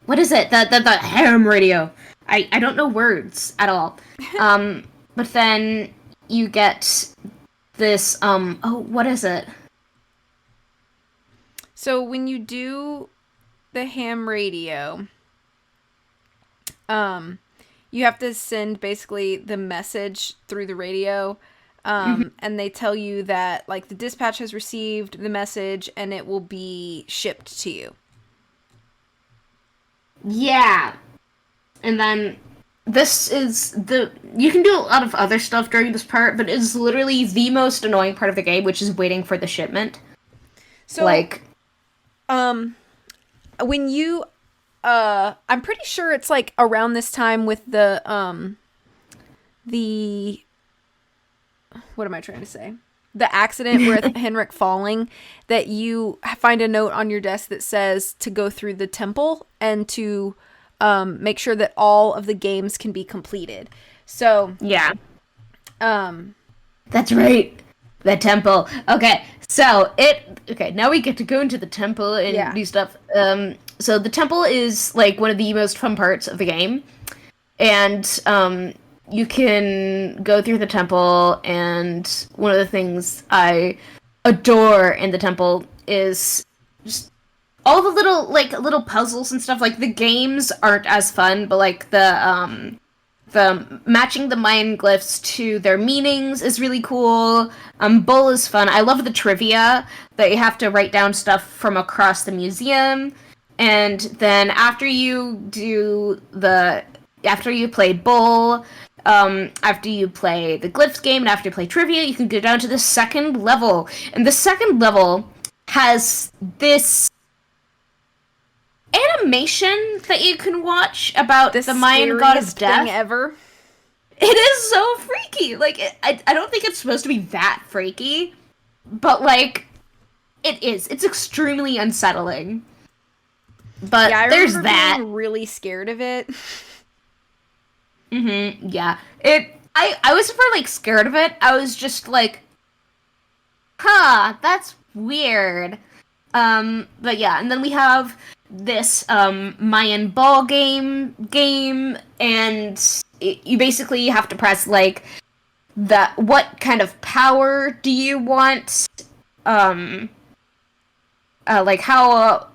what is it? The ham radio. I don't know words at all. But then you get this, what is it? So when you do the ham radio, you have to send basically the message through the radio, and they tell you that, like, the dispatch has received the message and it will be shipped to you. Yeah. And then this is you can do a lot of other stuff during this part, but it's literally the most annoying part of the game, which is waiting for the shipment. So, like, when you... I'm pretty sure it's, like, around this time with the what am I trying to say? The accident with Henrik falling, that you find a note on your desk that says to go through the temple and to make sure that all of the games can be completed. So, yeah. That's right. The temple. Okay, now we get to go into the temple and do stuff. So the temple is like one of the most fun parts of the game. And you can go through the temple, and one of the things I adore in the temple is just all the little puzzles and stuff. Like, the games aren't as fun, but like the matching the Mayan glyphs to their meanings is really cool. Bull is fun. I love the trivia that you have to write down stuff from across the museum. And then after you play Bull, after you play the glyphs game, and after you play trivia, you can go down to the second level. And the second level has this animation that you can watch about the Mayan god of death. Thing ever. It is so freaky. Like, I don't think it's supposed to be that freaky, but like, it is. It's extremely unsettling. But yeah, there's that. Being really scared of it. Yeah. I was never like scared of it. I was just like, that's weird. But yeah, and then we have this Mayan ball game, and you basically have to press like what kind of power do you want? Like how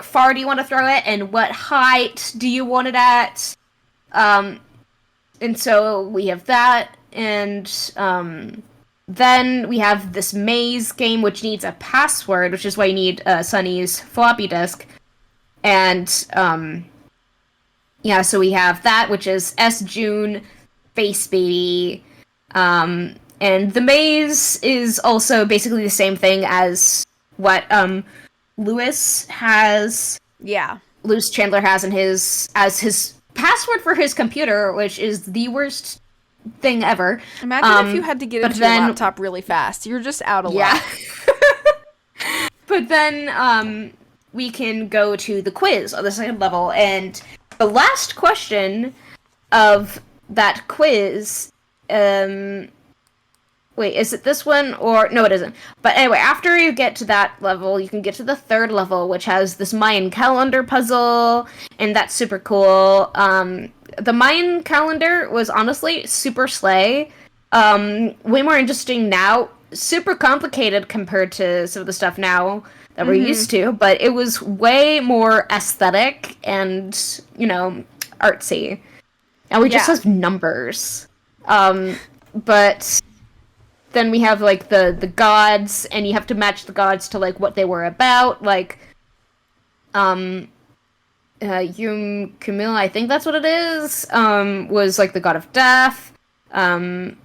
far do you want to throw it, and what height do you want it at? And so we have that, and then we have this maze game, which needs a password, which is why you need Sunny's floppy disk. And, so we have that, which is S. June, Face Baby. And the maze is also basically the same thing as what Lewis has. Yeah. Lewis Chandler has as his password for his computer, which is the worst thing ever. Imagine if you had to get into your laptop really fast. You're just out of luck. But then we can go to the quiz on the second level, and the last question of that quiz, wait, is it this one? Or no, it isn't. But anyway, after you get to that level, you can get to the third level, which has this Mayan calendar puzzle, and that's super cool. The Mayan calendar was honestly super slay. Way more interesting now. Super complicated compared to some of the stuff now that we're used to, but it was way more aesthetic and, artsy. And we just have numbers. But then we have, like, the gods, and you have to match the gods to, like, what they were about. Like, Yum Camille, I think that's what it is, was, like, the god of death. Tlaloc,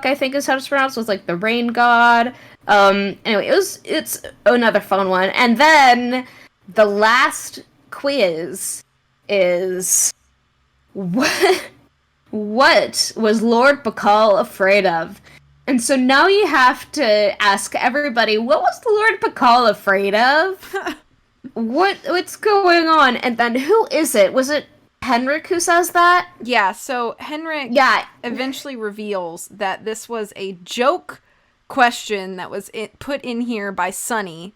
I think is how it's pronounced, was, like, the rain god. Anyway, it's another fun one. And then the last quiz is what was Lord Bacall afraid of? And so now you have to ask everybody, what was Lord Bacall afraid of? What's going on? And then who is it? Was it Henrik who says that? Yeah, so Henrik eventually reveals that this was a joke question that was put in here by Sunny,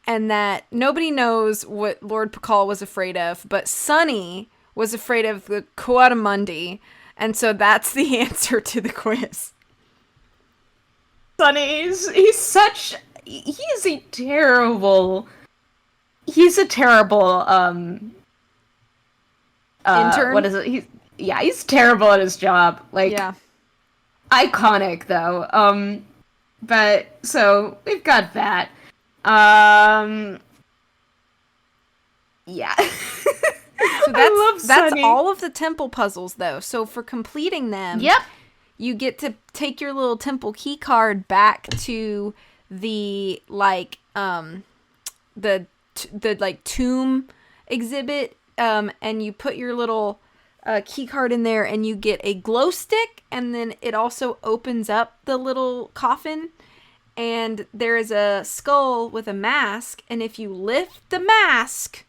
and that nobody knows what Lord Bacall was afraid of, but Sunny was afraid of the Coatimundi, and so that's the answer to the quiz. Sunny, he's a terrible intern? What is it? He's terrible at his job. Like, iconic though. But so we've got that. Yeah. So that's all of the temple puzzles though. So for completing them, you get to take your little temple key card back to the tomb exhibit, and you put your little key card in there, and you get a glow stick, and then it also opens up the little coffin, and there is a skull with a mask, and if you lift the mask,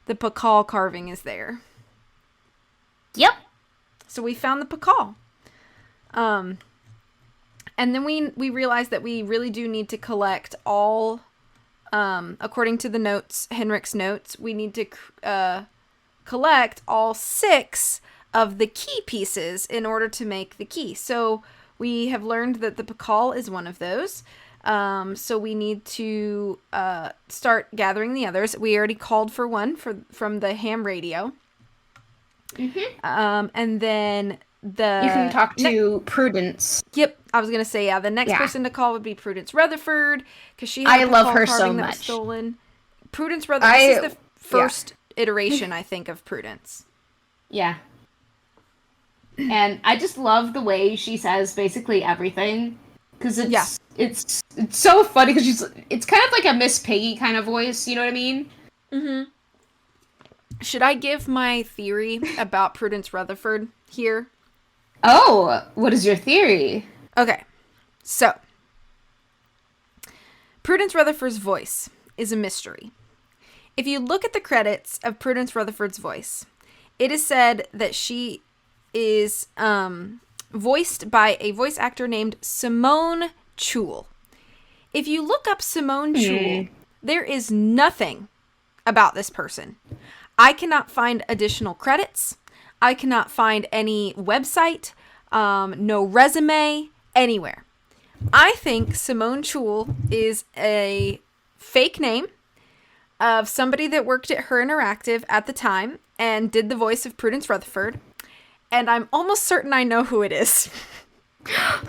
the Bacall carving is there. Yep. So we found the Bacall. And And then we realized that we really do need to collect all, according to the notes, Henrik's notes, we need to collect all 6 of the key pieces in order to make the key. So we have learned that the pakal is one of those. So we need to start gathering the others. We already called for one from the ham radio. Mm-hmm. And then you can talk to Prudence. Yep, I was gonna say the next person to call would be Prudence Rutherford, because she I love her so much. Stolen. Prudence Rutherford. This is the first iteration, I think, of Prudence. Yeah. And I just love the way she says basically everything, because it's so funny, because it's kind of like a Miss Piggy kind of voice, you know what I mean? Mm-hmm. Should I give my theory about Prudence Rutherford here? Oh, what is your theory? Okay, so Prudence Rutherford's voice is a mystery. If you look at the credits of Prudence Rutherford's voice, it is said that she is voiced by a voice actor named Simone Chul. If you look up Simone Chul, there is nothing about this person. I cannot find additional credits. I cannot find any website, no resume, anywhere. I think Simone Chul is a fake name of somebody that worked at Her Interactive at the time and did the voice of Prudence Rutherford. And I'm almost certain I know who it is.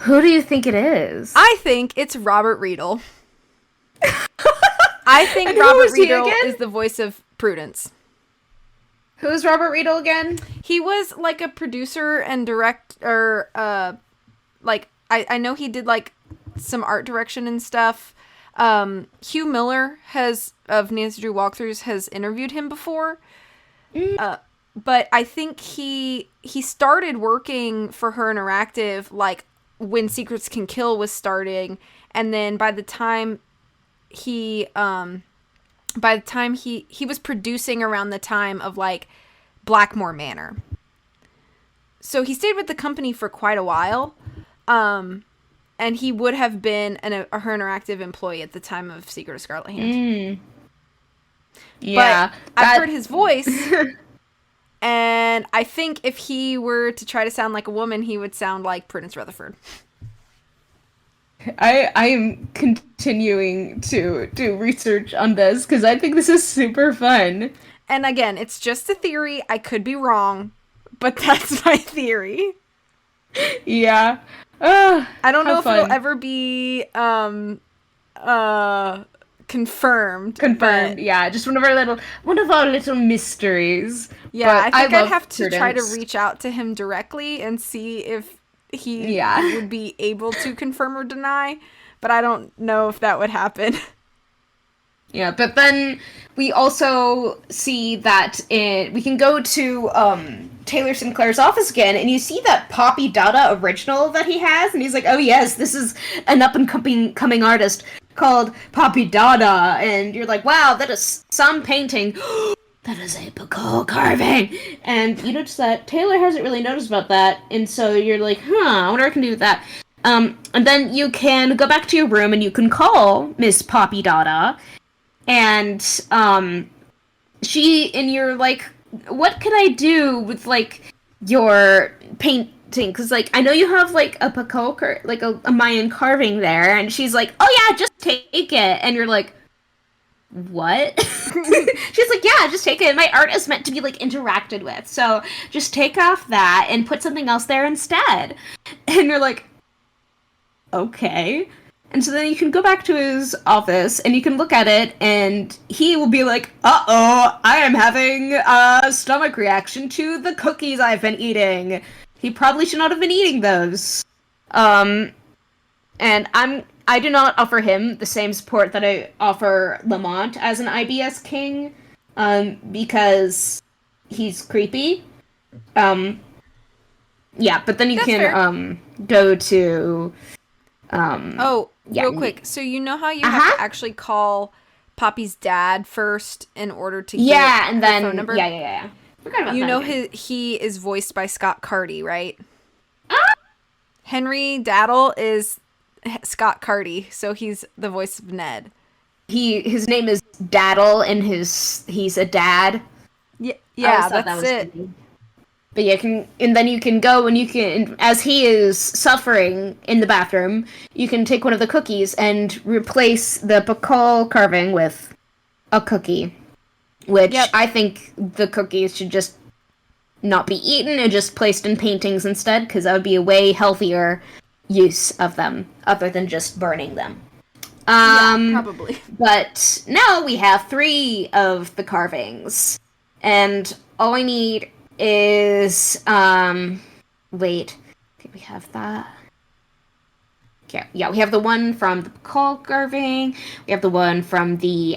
Who do you think it is? I think it's Robert Riedel. I think Robert Riedel is the voice of Prudence. Who's Robert Riedel again? He was like a producer and director, I know he did like some art direction and stuff. Hugh Miller of Nancy Drew Walkthroughs has interviewed him before. But I think he started working for Her Interactive like when Secrets Can Kill was starting, and then by the time he was producing around the time of like Blackmore Manor. So he stayed with the company for quite a while. And he would have been a Her Interactive employee at the time of Secret of Scarlet Hand. Yeah. But I've heard his voice. And I think if he were to try to sound like a woman, he would sound like Prudence Rutherford. I am continuing to do research on this because I think this is super fun. And again, it's just a theory. I could be wrong, but that's my theory. Yeah. I don't know if it'll ever be confirmed. Confirmed, yeah. Just one of our little mysteries. Yeah, but I think I'd have to try to reach out to him directly and see if he would be able to confirm or deny, but I don't know if that would happen. Yeah, but then we also see that we can go to Taylor Sinclair's office again, and you see that Poppy Dada original that he has, and he's like, oh yes, this is an up-and-coming artist called Poppy Dada, and you're like, wow, that is some painting. That is a Pakal carving! And you notice that Taylor hasn't really noticed about that, and so you're like, I wonder what I can do with that. And then you can go back to your room, and you can call Miss Poppy Dada, and you're like, what can I do with, like, your painting? Because, like, I know you have, like, a Pakal, like, a Mayan carving there, and she's like, oh yeah, just take it, and you're like, what? She's like, yeah, just take it. My art is meant to be, like, interacted with, so just take off that and put something else there instead. And you're like, okay. And so then you can go back to his office and you can look at it and he will be like, uh-oh, I am having a stomach reaction to the cookies I've been eating. He probably should not have been eating those. And I do not offer him the same support that I offer Lamont as an IBS king, because he's creepy. Yeah, but then you can go to real quick. So you know how you have to actually call Poppy's dad first in order to get and then phone number? Yeah. You know he is voiced by Scott Carty, right? Henry Daddle is Scott Carty, so he's the voice of Ned. His name is Daddle, and he's a dad. Yeah, that's it. Funny. But then you can go and you can, as he is suffering in the bathroom, you can take one of the cookies and replace the Bacall carving with a cookie. Which I think the cookies should just not be eaten and just placed in paintings instead, because that would be a way healthier use of them, other than just burning them. Probably. But now we have 3 of the carvings. And all I need is, wait. Okay, we have that. Yeah, we have the one from the Bacall carving. We have the one from the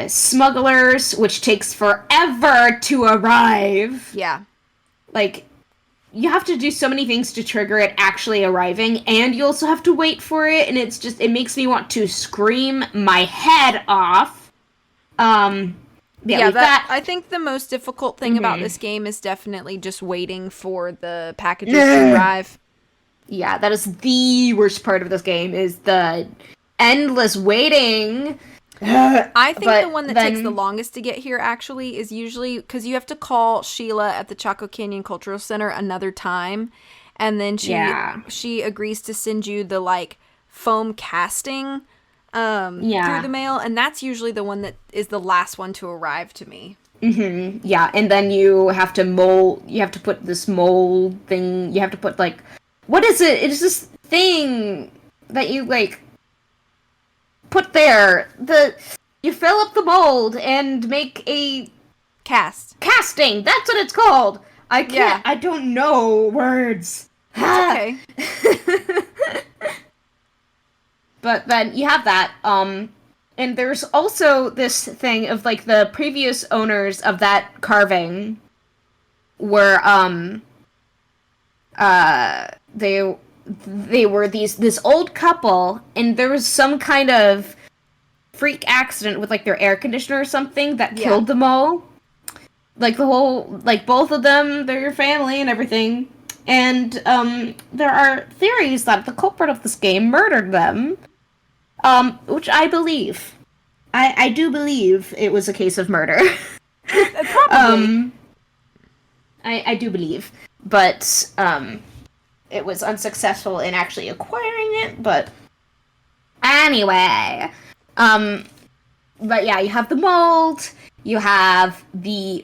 smugglers, which takes forever to arrive. Yeah. Like, you have to do so many things to trigger it actually arriving, and you also have to wait for it, and it makes me want to scream my head off. I think the most difficult thing about this game is definitely just waiting for the packages to arrive. Yeah, that is the worst part of this game, is the endless waiting. I think the one that takes the longest to get here, actually, is usually because you have to call Sheila at the Chaco Canyon Cultural Center another time, and then she agrees to send you the, like, foam casting through the mail, and that's usually the one that is the last one to arrive to me. Mm-hmm. Yeah, and then you have to put this mold thing, you have to put, like, what is it? It's this thing that you, like, put there. You fill up the mold and make a casting. That's what it's called. I don't know words. Okay. But then you have that. And there's also this thing of, like, the previous owners of that carving were they were this old couple, and there was some kind of freak accident with, like, their air conditioner or something that killed them all. Like, both of them, their family and everything. And, there are theories that the culprit of this game murdered them. Which I believe. I do believe it was a case of murder. Probably. I do believe. But, it was unsuccessful in actually acquiring it, but anyway. But yeah, you have the mold, you have the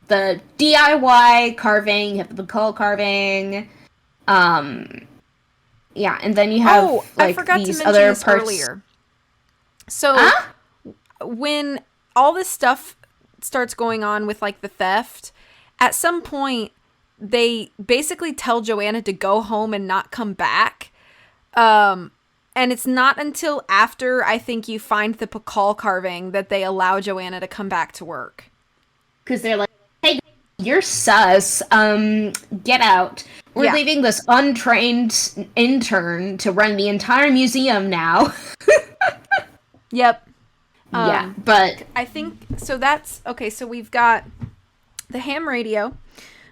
DIY carving, you have the Bacall carving, yeah, and then you have, like, I forgot these to mention other this parts earlier. So, when all this stuff starts going on with, like, the theft, at some point, they basically tell Joanna to go home and not come back. And it's not until after, I think, you find the Bacall carving that they allow Joanna to come back to work. Because they're like, hey, you're sus. Get out. We're leaving this untrained intern to run the entire museum now. Yep. But I think, so that's, okay, so we've got the ham radio,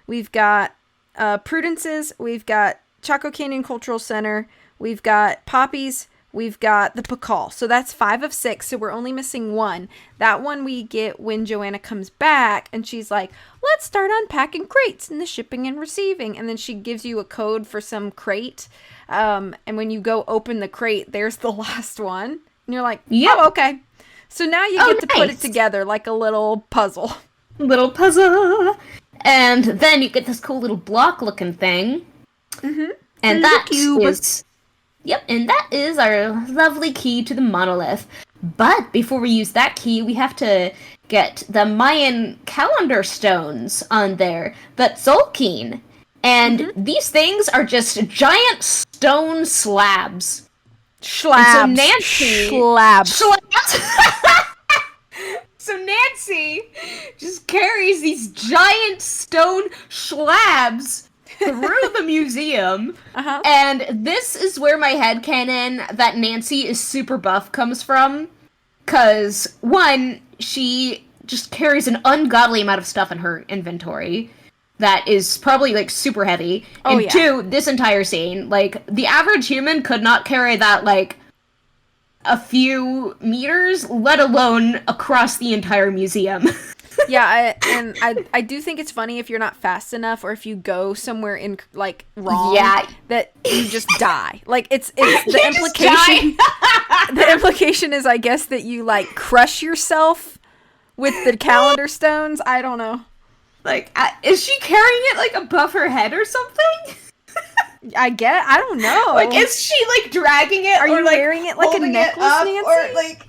we've got Prudence's, we've got Chaco Canyon Cultural Center, we've got Poppy's, we've got the Bacall. So that's 5 of 6, so we're only missing 1. That one we get when Joanna comes back, and she's like, let's start unpacking crates in the shipping and receiving. And then she gives you a code for some crate. And when you go open the crate, there's the last one. And you're like, oh, okay. So now you get to put it together like a little puzzle. And then you get this cool little block-looking thing. Mm-hmm. And that is... Yep, and that is our lovely key to the monolith. But before we use that key, we have to get the Mayan calendar stones on there, that Zolkeen. And these things are just giant stone slabs. Slabs. And so Nancy... Slabs. So Nancy just carries these giant stone slabs through the museum, and this is where my headcanon that Nancy is super buff comes from, because, one, she just carries an ungodly amount of stuff in her inventory, that is probably, like, super heavy. Oh, and yeah. 2, this entire scene, like, the average human could not carry that, like, a few meters, let alone across the entire museum. Yeah, I do think it's funny if you're not fast enough or if you go somewhere in like wrong, that you just die. Like it's the implication. The implication is, I guess, that you like crush yourself with the calendar stones. I don't know. Like, is she carrying it like above her head or something? I don't know. Like, is she like dragging it? Are you like, wearing it like a necklace, Nancy? Or like.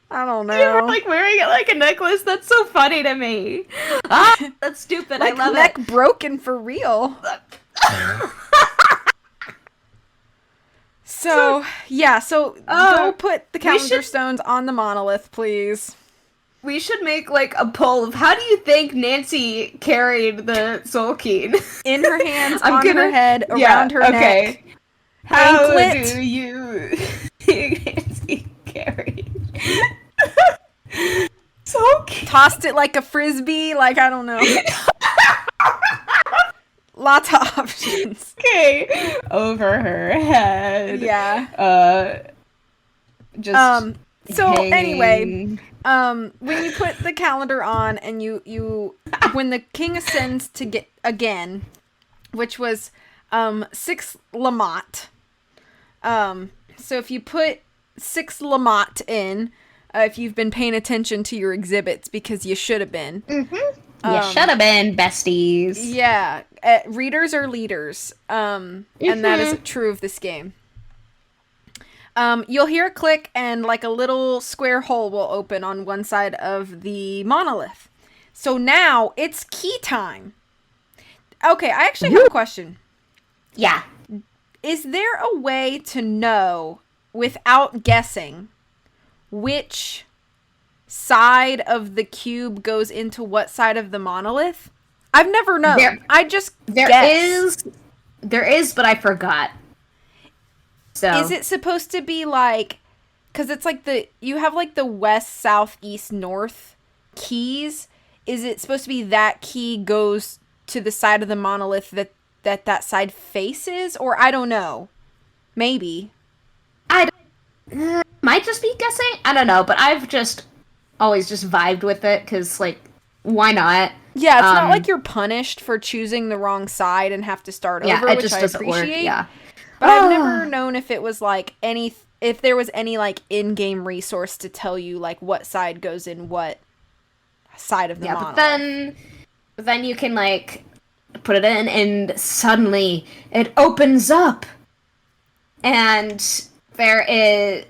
I don't know. You're like wearing it like a necklace. That's so funny to me. That's stupid. Like, I love neck it. broken for real. So go put the calendar stones on the monolith, please. We should make like a poll of how do you think Nancy carried the Soul Key? In her hands, her head, around her neck. How anklet. do you think Nancy carried? Soul Key. Tossed it like a frisbee, like, I don't know. Lots of options. Okay. Over her head. Yeah. Just so hanging. Anyway, when you put the calendar on and you when the king ascends to get again, which was 6 Lamont. So if you put 6 Lamont in, if you've been paying attention to your exhibits, because you should have been. Mm-hmm. You should have been, besties. Yeah. Readers are leaders. And that is true of this game. You'll hear a click and like a little square hole will open on one side of the monolith. So now it's key time. Okay, I actually have a question. Yeah. Is there a way to know without guessing which side of the cube goes into what side of the monolith? I've never known. I just guess. There is, but I forgot. So is it supposed to be like, because it's like you have like the west, south, east, north keys. Is it supposed to be that key goes to the side of the monolith that side faces? Or I don't know. Maybe. Might just be guessing. I don't know, but I've just always just vibed with it because, like, why not? Yeah, it's not like you're punished for choosing the wrong side and have to start over, it which just I doesn't appreciate. work. Yeah, but I've never known if it was like if there was any like in-game resource to tell you like what side goes in what side of the monolith. But then you can like put it in, and suddenly it opens up, and there is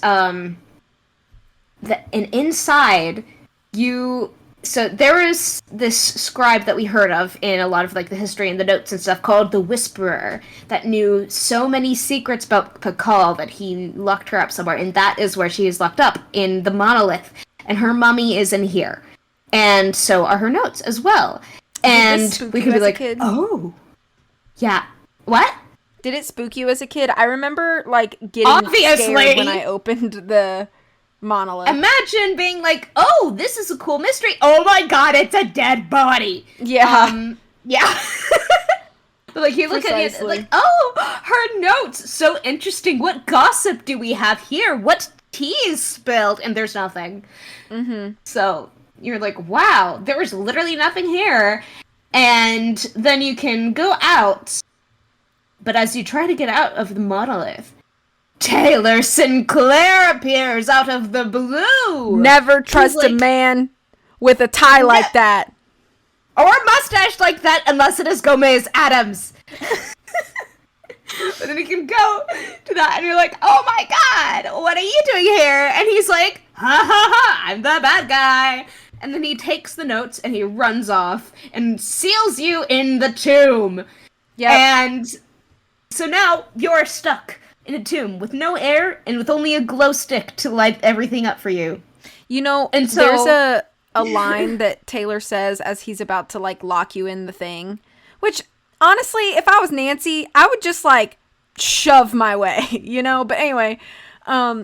and inside you. So there is this scribe that we heard of in a lot of like the history and the notes and stuff called the Whisperer that knew so many secrets about Pakal that he locked her up somewhere, and that is where she is locked up in the monolith, and her mummy is in here, and so are her notes as well. And we could be like, oh, yeah, what? Did it spook you as a kid? I remember like getting scared when I opened the monolith. Imagine being like, oh, this is a cool mystery. Oh my god, it's a dead body. Yeah. Yeah. But like you look at it like, oh, her notes. So interesting. What gossip do we have here? What tea is spilled? And there's nothing. Mm-hmm. So you're like, wow, there was literally nothing here. And then you can go out. But as you try to get out of the monolith, Taylor Sinclair appears out of the blue. Never trust a man with a tie like that. Or a mustache like that, unless it is Gomez Adams. But then you can go to that, and you're like, oh my god, what are you doing here? And he's like, ha ha ha, I'm the bad guy. And then he takes the notes, and he runs off, and seals you in the tomb. Yeah. And so now you're stuck in a tomb with no air and with only a glow stick to light everything up for you. You know, and so there's a line that Taylor says as he's about to like lock you in the thing, which honestly, if I was Nancy, I would just like shove my way, you know? But anyway,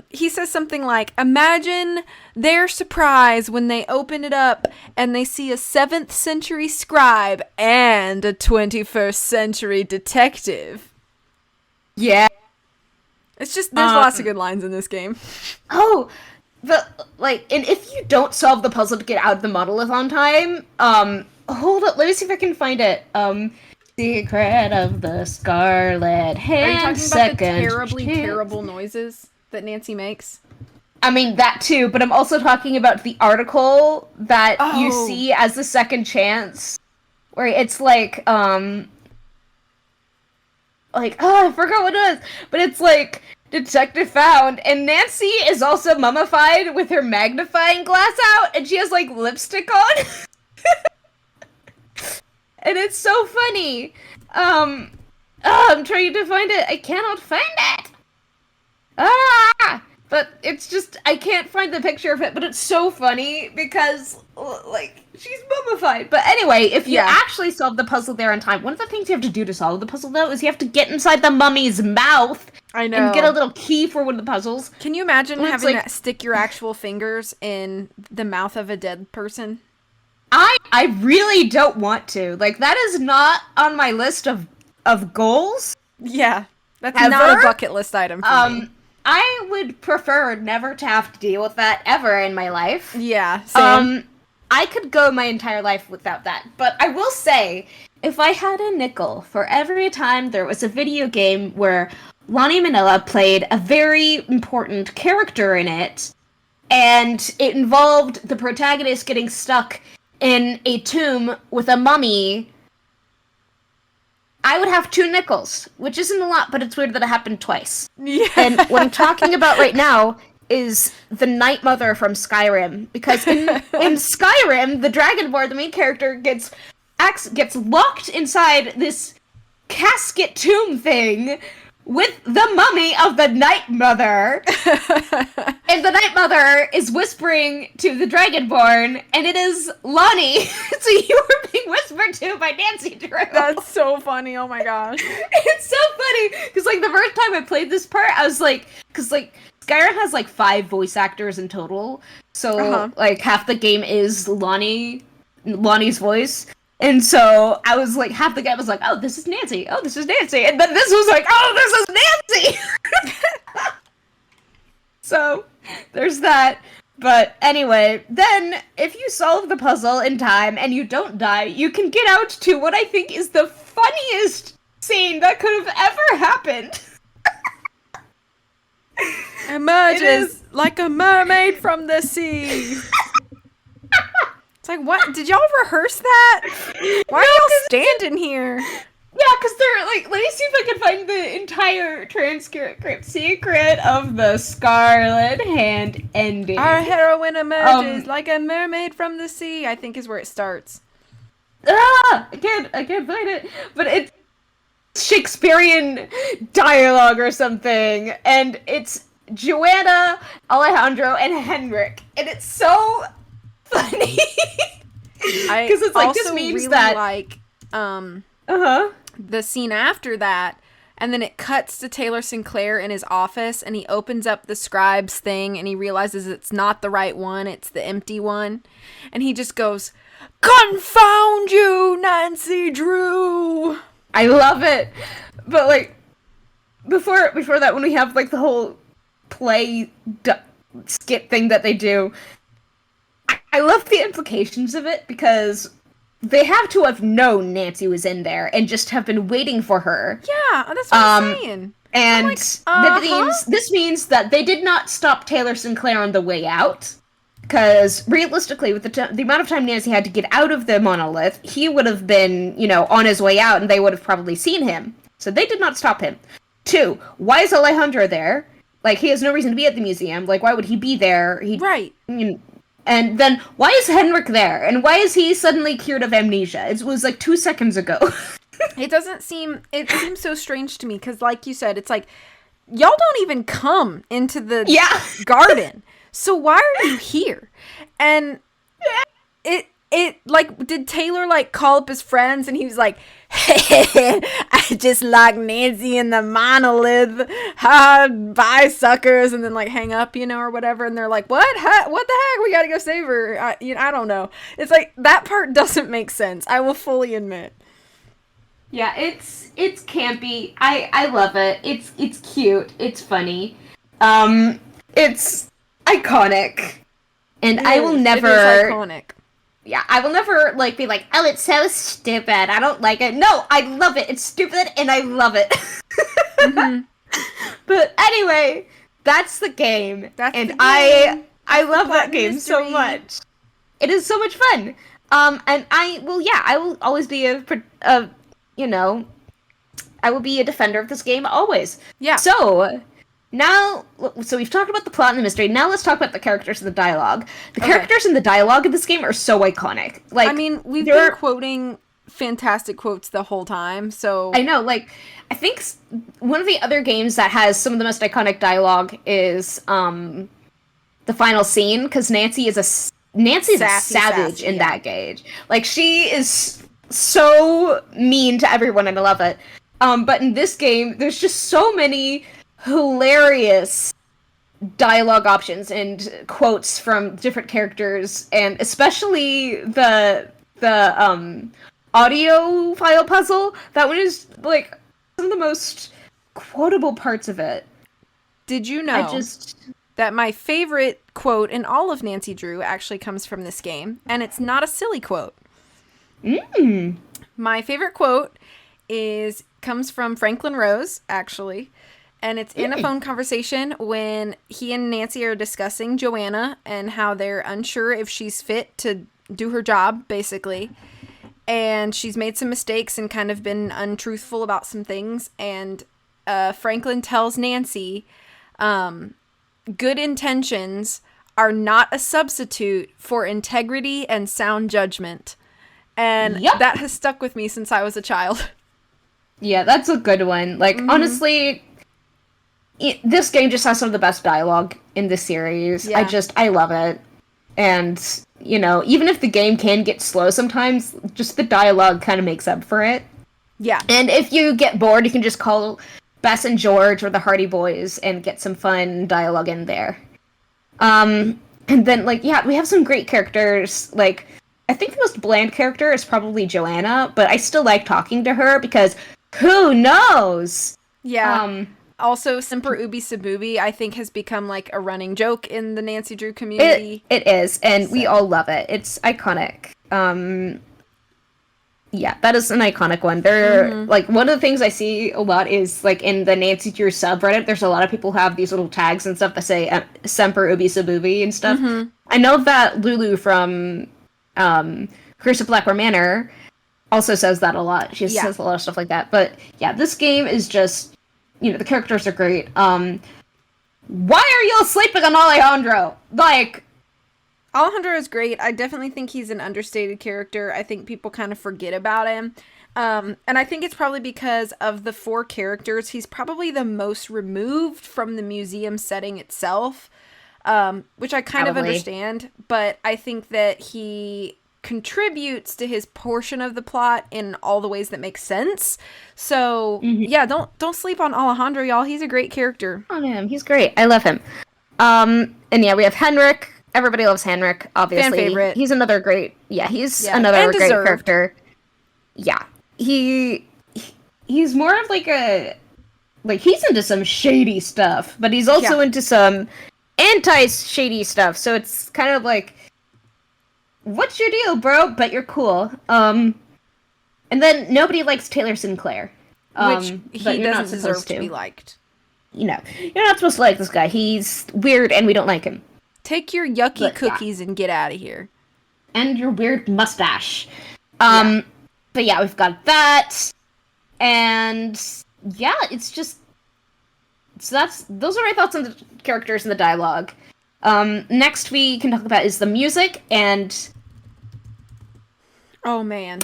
He says something like, imagine their surprise when they open it up and they see a 7th century scribe and a 21st century detective. Yeah. It's just, there's lots of good lines in this game. Oh, but, like, and if you don't solve the puzzle to get out of the monolith on time, hold up, let me see if I can find it. Secret of the Scarlet Hand. Are you talking about the terribly terrible noises that Nancy makes? I mean, that too, but I'm also talking about the article that you see as the second chance, where it's like, I forgot what it was, but it's like, detective found, and Nancy is also mummified with her magnifying glass out, and she has, like, lipstick on. And it's so funny. I'm trying to find it. I cannot find it. But it's just, I can't find the picture of it, but it's so funny because, like, she's mummified. But anyway, if you actually solve the puzzle there in time, one of the things you have to do to solve the puzzle, though, is you have to get inside the mummy's mouth. I know. And get a little key for one of the puzzles. Can you imagine having to stick your actual fingers in the mouth of a dead person? I really don't want to. Like, that is not on my list of goals. Yeah. That's not a bucket list item for me. I would prefer never to have to deal with that ever in my life. Yeah, same. I could go my entire life without that. But I will say, if I had a nickel for every time there was a video game where Lonnie Manila played a very important character in it, and it involved the protagonist getting stuck in a tomb with a mummy, I would have 2 nickels, which isn't a lot, but it's weird that it happened twice. Yeah. And what I'm talking about right now is the Night Mother from Skyrim, because in Skyrim, the Dragonborn, the main character, gets locked inside this casket tomb thing with the mummy of the Night Mother. And the Night Mother is whispering to the Dragonborn, and it is Lonnie. So you were being whispered to by Nancy Drew. That's so funny, oh my gosh. It's so funny, because, like, the first time I played this part, I was like, because, like, Skyrim has, like, 5 voice actors in total, so, like, half the game is Lonnie's voice. And so I was like, half the game was like, oh, this is Nancy. Oh, this is Nancy. And then this was like, oh, this is Nancy. So there's that. But anyway, then if you solve the puzzle in time and you don't die, you can get out to what I think is the funniest scene that could have ever happened. Emerges like a mermaid from the sea. It's like, what? Did y'all rehearse that? Why are y'all standing here? Yeah, because they're like, let me see if I can find the entire transcript. Secret of the Scarlet Hand ending. Our heroine emerges like a mermaid from the sea, I think is where it starts. I can't find it. But it's Shakespearean dialogue or something. And it's Joanna, Alejandro, and Henrik. And it's so funny. Because it's like, also this means really that like the scene after that, and then it cuts to Taylor Sinclair in his office, and he opens up the scribe's thing, and he realizes it's not the right one, it's the empty one, and he just goes, "Confound you, Nancy Drew!" I love it. But like, before that, when we have like the whole skit thing that they do, I love the implications of it, because they have to have known Nancy was in there and just have been waiting for her. Yeah, that's what I'm saying. And this means that they did not stop Taylor Sinclair on the way out, because realistically, with the amount of time Nancy had to get out of the monolith, he would have been, on his way out, and they would have probably seen him. So they did not stop him. 2, why is Alejandro there? Like, he has no reason to be at the museum. Like, why would he be there? Right. And then, why is Henrik there? And why is he suddenly cured of amnesia? It was like 2 seconds ago. It seems so strange to me, because like you said, it's like, y'all don't even come into the garden. So why are you here? And did Taylor like call up his friends and he was like, I just locked Nancy in the monolith. Ha, bye suckers, and then like hang up, or whatever, and they're like, what the heck, we gotta go save her. I don't know. It's like that part doesn't make sense, I will fully admit. Yeah, it's campy. I love it. It's cute. It's funny. It's iconic. And I will never... It is iconic. Yeah, I will never, like, be like, oh, it's so stupid. I don't like it. No, I love it. It's stupid, and I love it. Mm-hmm. But anyway, that's the game. I love that game so much. It is so much fun. And I will always be I will be a defender of this game, always. Yeah. So we've talked about the plot and the mystery. Now let's talk about the characters and the dialogue. The characters and the dialogue of this game are so iconic. Like, I mean, we've been quoting fantastic quotes the whole time, so... I know, like, I think one of the other games that has some of the most iconic dialogue is, the final scene, because Nancy's a savage in that game. Like, she is so mean to everyone, and I love it. But in this game, there's just so many hilarious dialogue options and quotes from different characters, and especially the audio file puzzle. That one is like some of the most quotable parts of it. Did you know that my favorite quote in all of Nancy Drew actually comes from this game, and it's not a silly quote. My favorite quote comes from Franklin Rose, actually. And it's in a phone conversation when he and Nancy are discussing Joanna and how they're unsure if she's fit to do her job, basically. And she's made some mistakes and kind of been untruthful about some things. And Franklin tells Nancy, good intentions are not a substitute for integrity and sound judgment. And that has stuck with me since I was a child. Yeah, that's a good one. Like, honestly... this game just has some of the best dialogue in the series. Yeah. I love it. And, even if the game can get slow sometimes, just the dialogue kind of makes up for it. Yeah. And if you get bored, you can just call Bess and George or the Hardy Boys and get some fun dialogue in there. And then, we have some great characters. Like, I think the most bland character is probably Joanna, but I still like talking to her because who knows? Yeah. Also, Semper Ubi Sububi, I think, has become, like, a running joke in the Nancy Drew community. It is, and we all love it. It's iconic. Yeah, that is an iconic one. Like, one of the things I see a lot is, like, in the Nancy Drew subreddit, there's a lot of people who have these little tags and stuff that say Semper Ubi Sububi and stuff. I know that Lulu from Curse of Blackmore Manor also says that a lot. She says a lot of stuff like that. But, yeah, this game is just... the characters are great. Why are y'all sleeping on Alejandro? Like... Alejandro is great. I definitely think he's an understated character. I think people kind of forget about him. And I think it's probably because of the 4 characters, he's probably the most removed from the museum setting itself, which I kind of understand. But I think that he contributes to his portion of the plot in all the ways that make sense. So yeah, don't sleep on Alejandro, y'all. He's a great character. On him, he's great. I love him. And yeah, we have Henrik. Everybody loves Henrik, obviously. Fan favorite. He's another great. Yeah, he's another great character. Yeah, he's more of like a he's into some shady stuff, but he's also into some anti-shady stuff. So it's kind of like, what's your deal, bro? But you're cool. And then nobody likes Taylor Sinclair. Which he doesn't deserve to be liked. You're not supposed to like this guy. He's weird and we don't like him. Take your yucky cookies and get out of here. And your weird mustache. But yeah, we've got that. And yeah, it's just... So those are my thoughts on the characters and the dialogue. Next we can talk about is the music, and... Oh, man.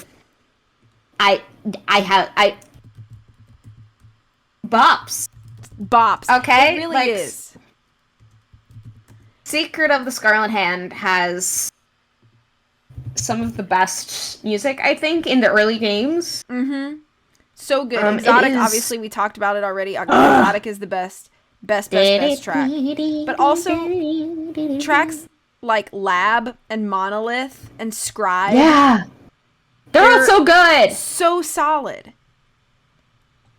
Bops. Okay? It really is. Secret of the Scarlet Hand has some of the best music, I think, in the early games. Mm-hmm. So good. Exotic, obviously, we talked about it already. Exotic is the best track. But also, tracks like Lab and Monolith and Scribe. Yeah. They're all so good. So solid.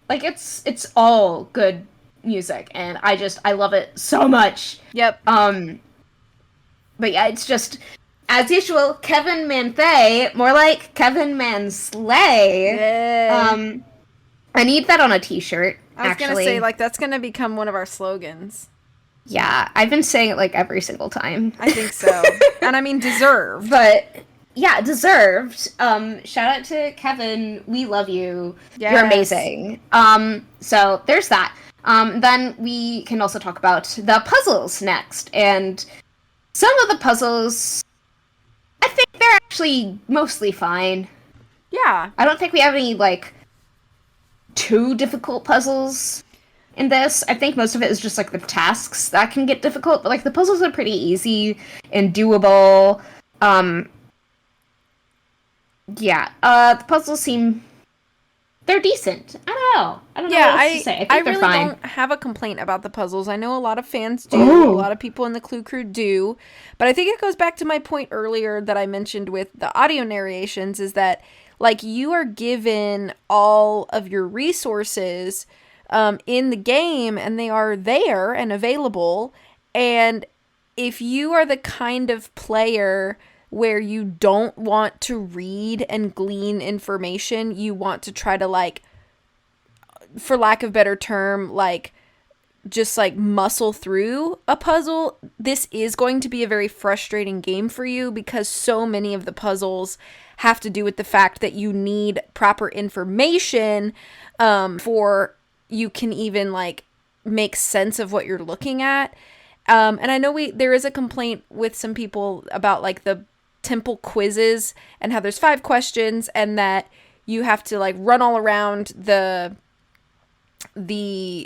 Like, it's all good music, and I love it so much. Yep. But yeah, it's just, as usual, Kevin Manthay, more like Kevin Manslay. Yeah. I need that on a t-shirt, I was going to say, like, that's going to become one of our slogans. Yeah, I've been saying it, like, every single time. I think so. And I mean, deserved. But, yeah, deserved. Shout out to Kevin. We love you. Yes. You're amazing. So, there's that. Then we can also talk about the puzzles next. And some of the puzzles, I think they're actually mostly fine. Yeah. I don't think we have any, like, too difficult puzzles in this. I think most of it is just, like, the tasks that can get difficult, but, like, the puzzles are pretty easy and doable. Yeah, the puzzles seem... They're decent. I don't know what else to say. I think I they're really fine. don't have a complaint about the puzzles. I know a lot of fans do. Ooh. A lot of people in the Clue Crew do. But I think it goes back to my point earlier that I mentioned with the audio narrations is that, like, you are given all of your resources in the game, and they are there and available. And if you are the kind of player where you don't want to read and glean information, you want to try to, like, for lack of a better term, like, just, like, muscle through a puzzle, this is going to be a very frustrating game for you because so many of the puzzles have to do with the fact that you need proper information for you can even, like, make sense of what you're looking at. And I know there is a complaint with some people about, like, the temple quizzes and how there's 5 questions and that you have to, like, run all around the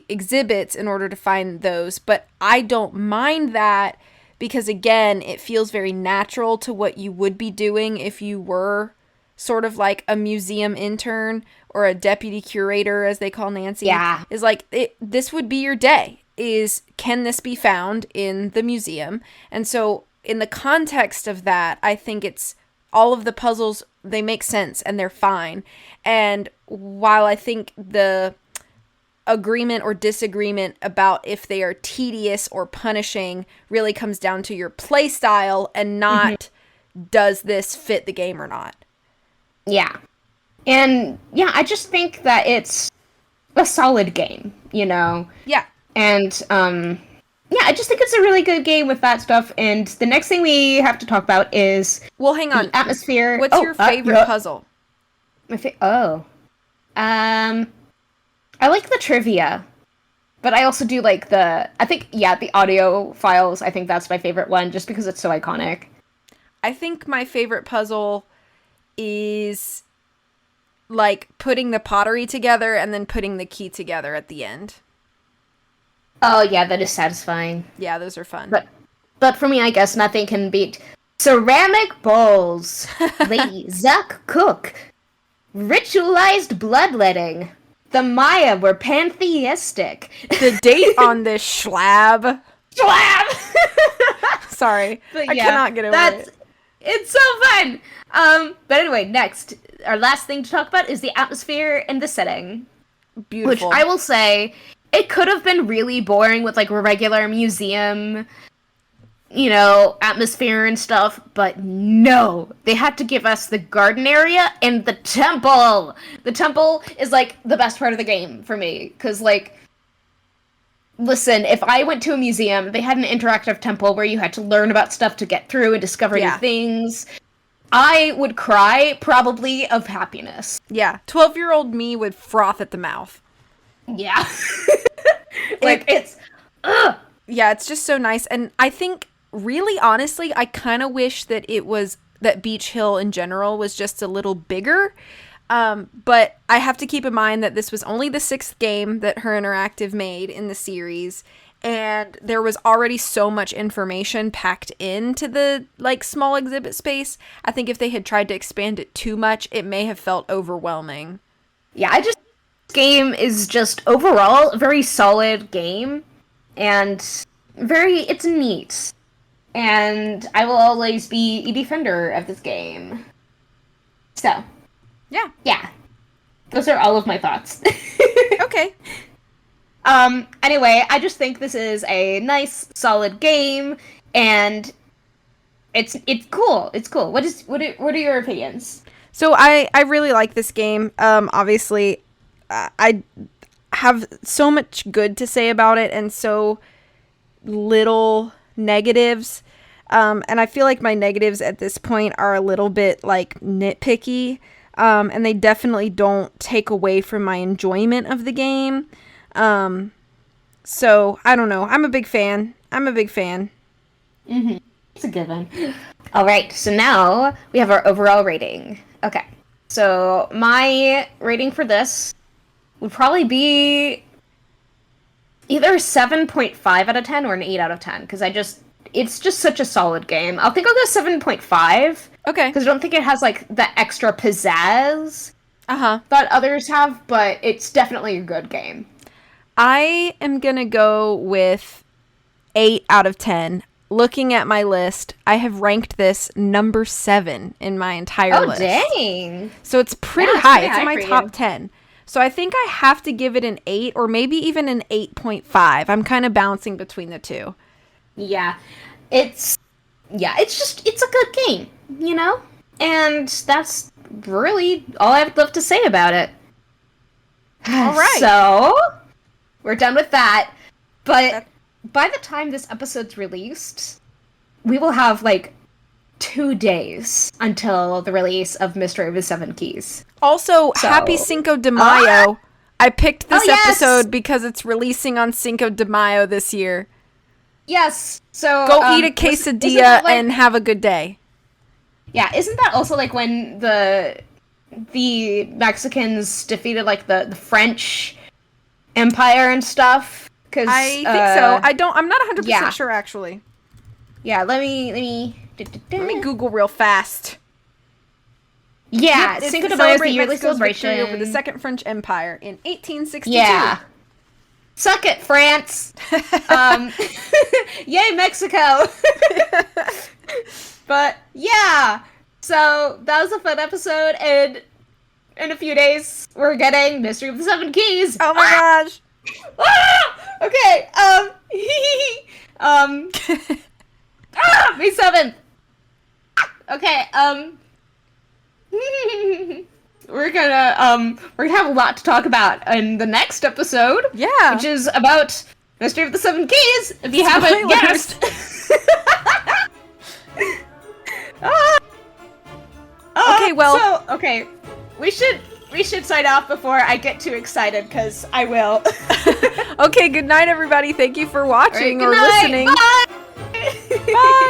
exhibits in order to find those. But I don't mind that because, again, it feels very natural to what you would be doing if you were sort of like a museum intern or a deputy curator, as they call Nancy. Yeah. Is like, this would be your day, is can this be found in the museum? And so in the context of that, I think it's all of the puzzles, they make sense and they're fine. And while I think the agreement or disagreement about if they are tedious or punishing really comes down to your play style and not does this fit the game or not. Yeah. And yeah, I just think that it's a solid game, you know? Yeah. And yeah, I just think it's a really good game with that stuff. And the next thing we have to talk about is hang on. Atmosphere. What's your favorite puzzle? I like the trivia, but I also do like the audio files. I think that's my favorite one just because it's so iconic. I think my favorite puzzle is, like, putting the pottery together and then putting the key together at the end. Oh, yeah, that is satisfying. Yeah, those are fun. But for me, I guess nothing can beat ceramic bowls, Lady Zuck Cook, RitUAliZeD bloodletting. The Maya were pantheistic. The date on this schlab. Sorry, but I cannot get over it. It's so fun. But anyway, next, our last thing to talk about is the atmosphere and the setting. Beautiful. Which I will say, it could have been really boring with, like, a regular museum, you know, atmosphere and stuff, but no. They had to give us the garden area and the temple. The temple is, like, the best part of the game for me, because, like, listen, if I went to a museum, they had an interactive temple where you had to learn about stuff to get through and discover new things, I would cry, probably, of happiness. Yeah, 12-year-old me would froth at the mouth. Yeah. Like, it's... Ugh! Yeah, it's just so nice. And I think, really, honestly, I kind of wish that that Beach Hill in general was just a little bigger. But I have to keep in mind that this was only the 6th game that Her Interactive made in the series. and there was already so much information packed into the like small exhibit space. I think if they had tried to expand it too much, it may have felt overwhelming. Yeah, this game is just overall a very solid game, and it's neat. And I will always be a defender of this game. So, yeah. Those are all of my thoughts. Okay. Anyway, I just think this is a nice, solid game, and it's cool. It's cool. What are your opinions? So I really like this game. Obviously, I have so much good to say about it and so little negatives. And I feel like my negatives at this point are a little bit like nitpicky. And they definitely don't take away from my enjoyment of the game. So I don't know. I'm a big fan. Mm-hmm. It's a good one. All right. So now we have our overall rating. Okay. So my rating for this would probably be either 7.5 out of 10 or an 8 out of 10. Because it's just such a solid game. I'll go 7.5. Okay. Because I don't think it has, like, the extra pizzazz that others have, but it's definitely a good game. I am going to go with 8 out of 10. Looking at my list, I have ranked this number 7 in my entire list. Oh, dang. So it's pretty high. It's in my top 10. So I think I have to give it an 8 or maybe even an 8.5. I'm kind of bouncing between the two. Yeah. It's a good game, you know? And that's really all I have left to say about it. All right. So, we're done with that. But by the time this episode's released, we will have, 2 days until the release of Mystery of the Seven Keys. Also, happy Cinco de Mayo. I picked this episode because it's releasing on Cinco de Mayo this year. Yes, so... Go eat a quesadilla and have a good day. Yeah, isn't that also, when the Mexicans defeated, the French Empire and stuff? Cause, I think so. I'm not 100% sure, actually. Yeah, let me Google real fast. Yeah, yep, Cinco de Mayo is the yearly Mexico's celebration victory over the Second French Empire in 1862. Yeah. Suck it, France! Yay, Mexico! But, yeah! So, that was a fun episode, and in a few days, we're getting Mystery of the Seven Keys! Oh my gosh! Okay, May 7th! Okay, we're gonna have a lot to talk about in the next episode. Yeah. Which is about Mystery of the Seven Keys, if you haven't guessed. Okay, well. So, okay. We should sign off before I get too excited, because I will. Okay, good night, everybody. Thank you for watching or night. listening. Bye! Bye!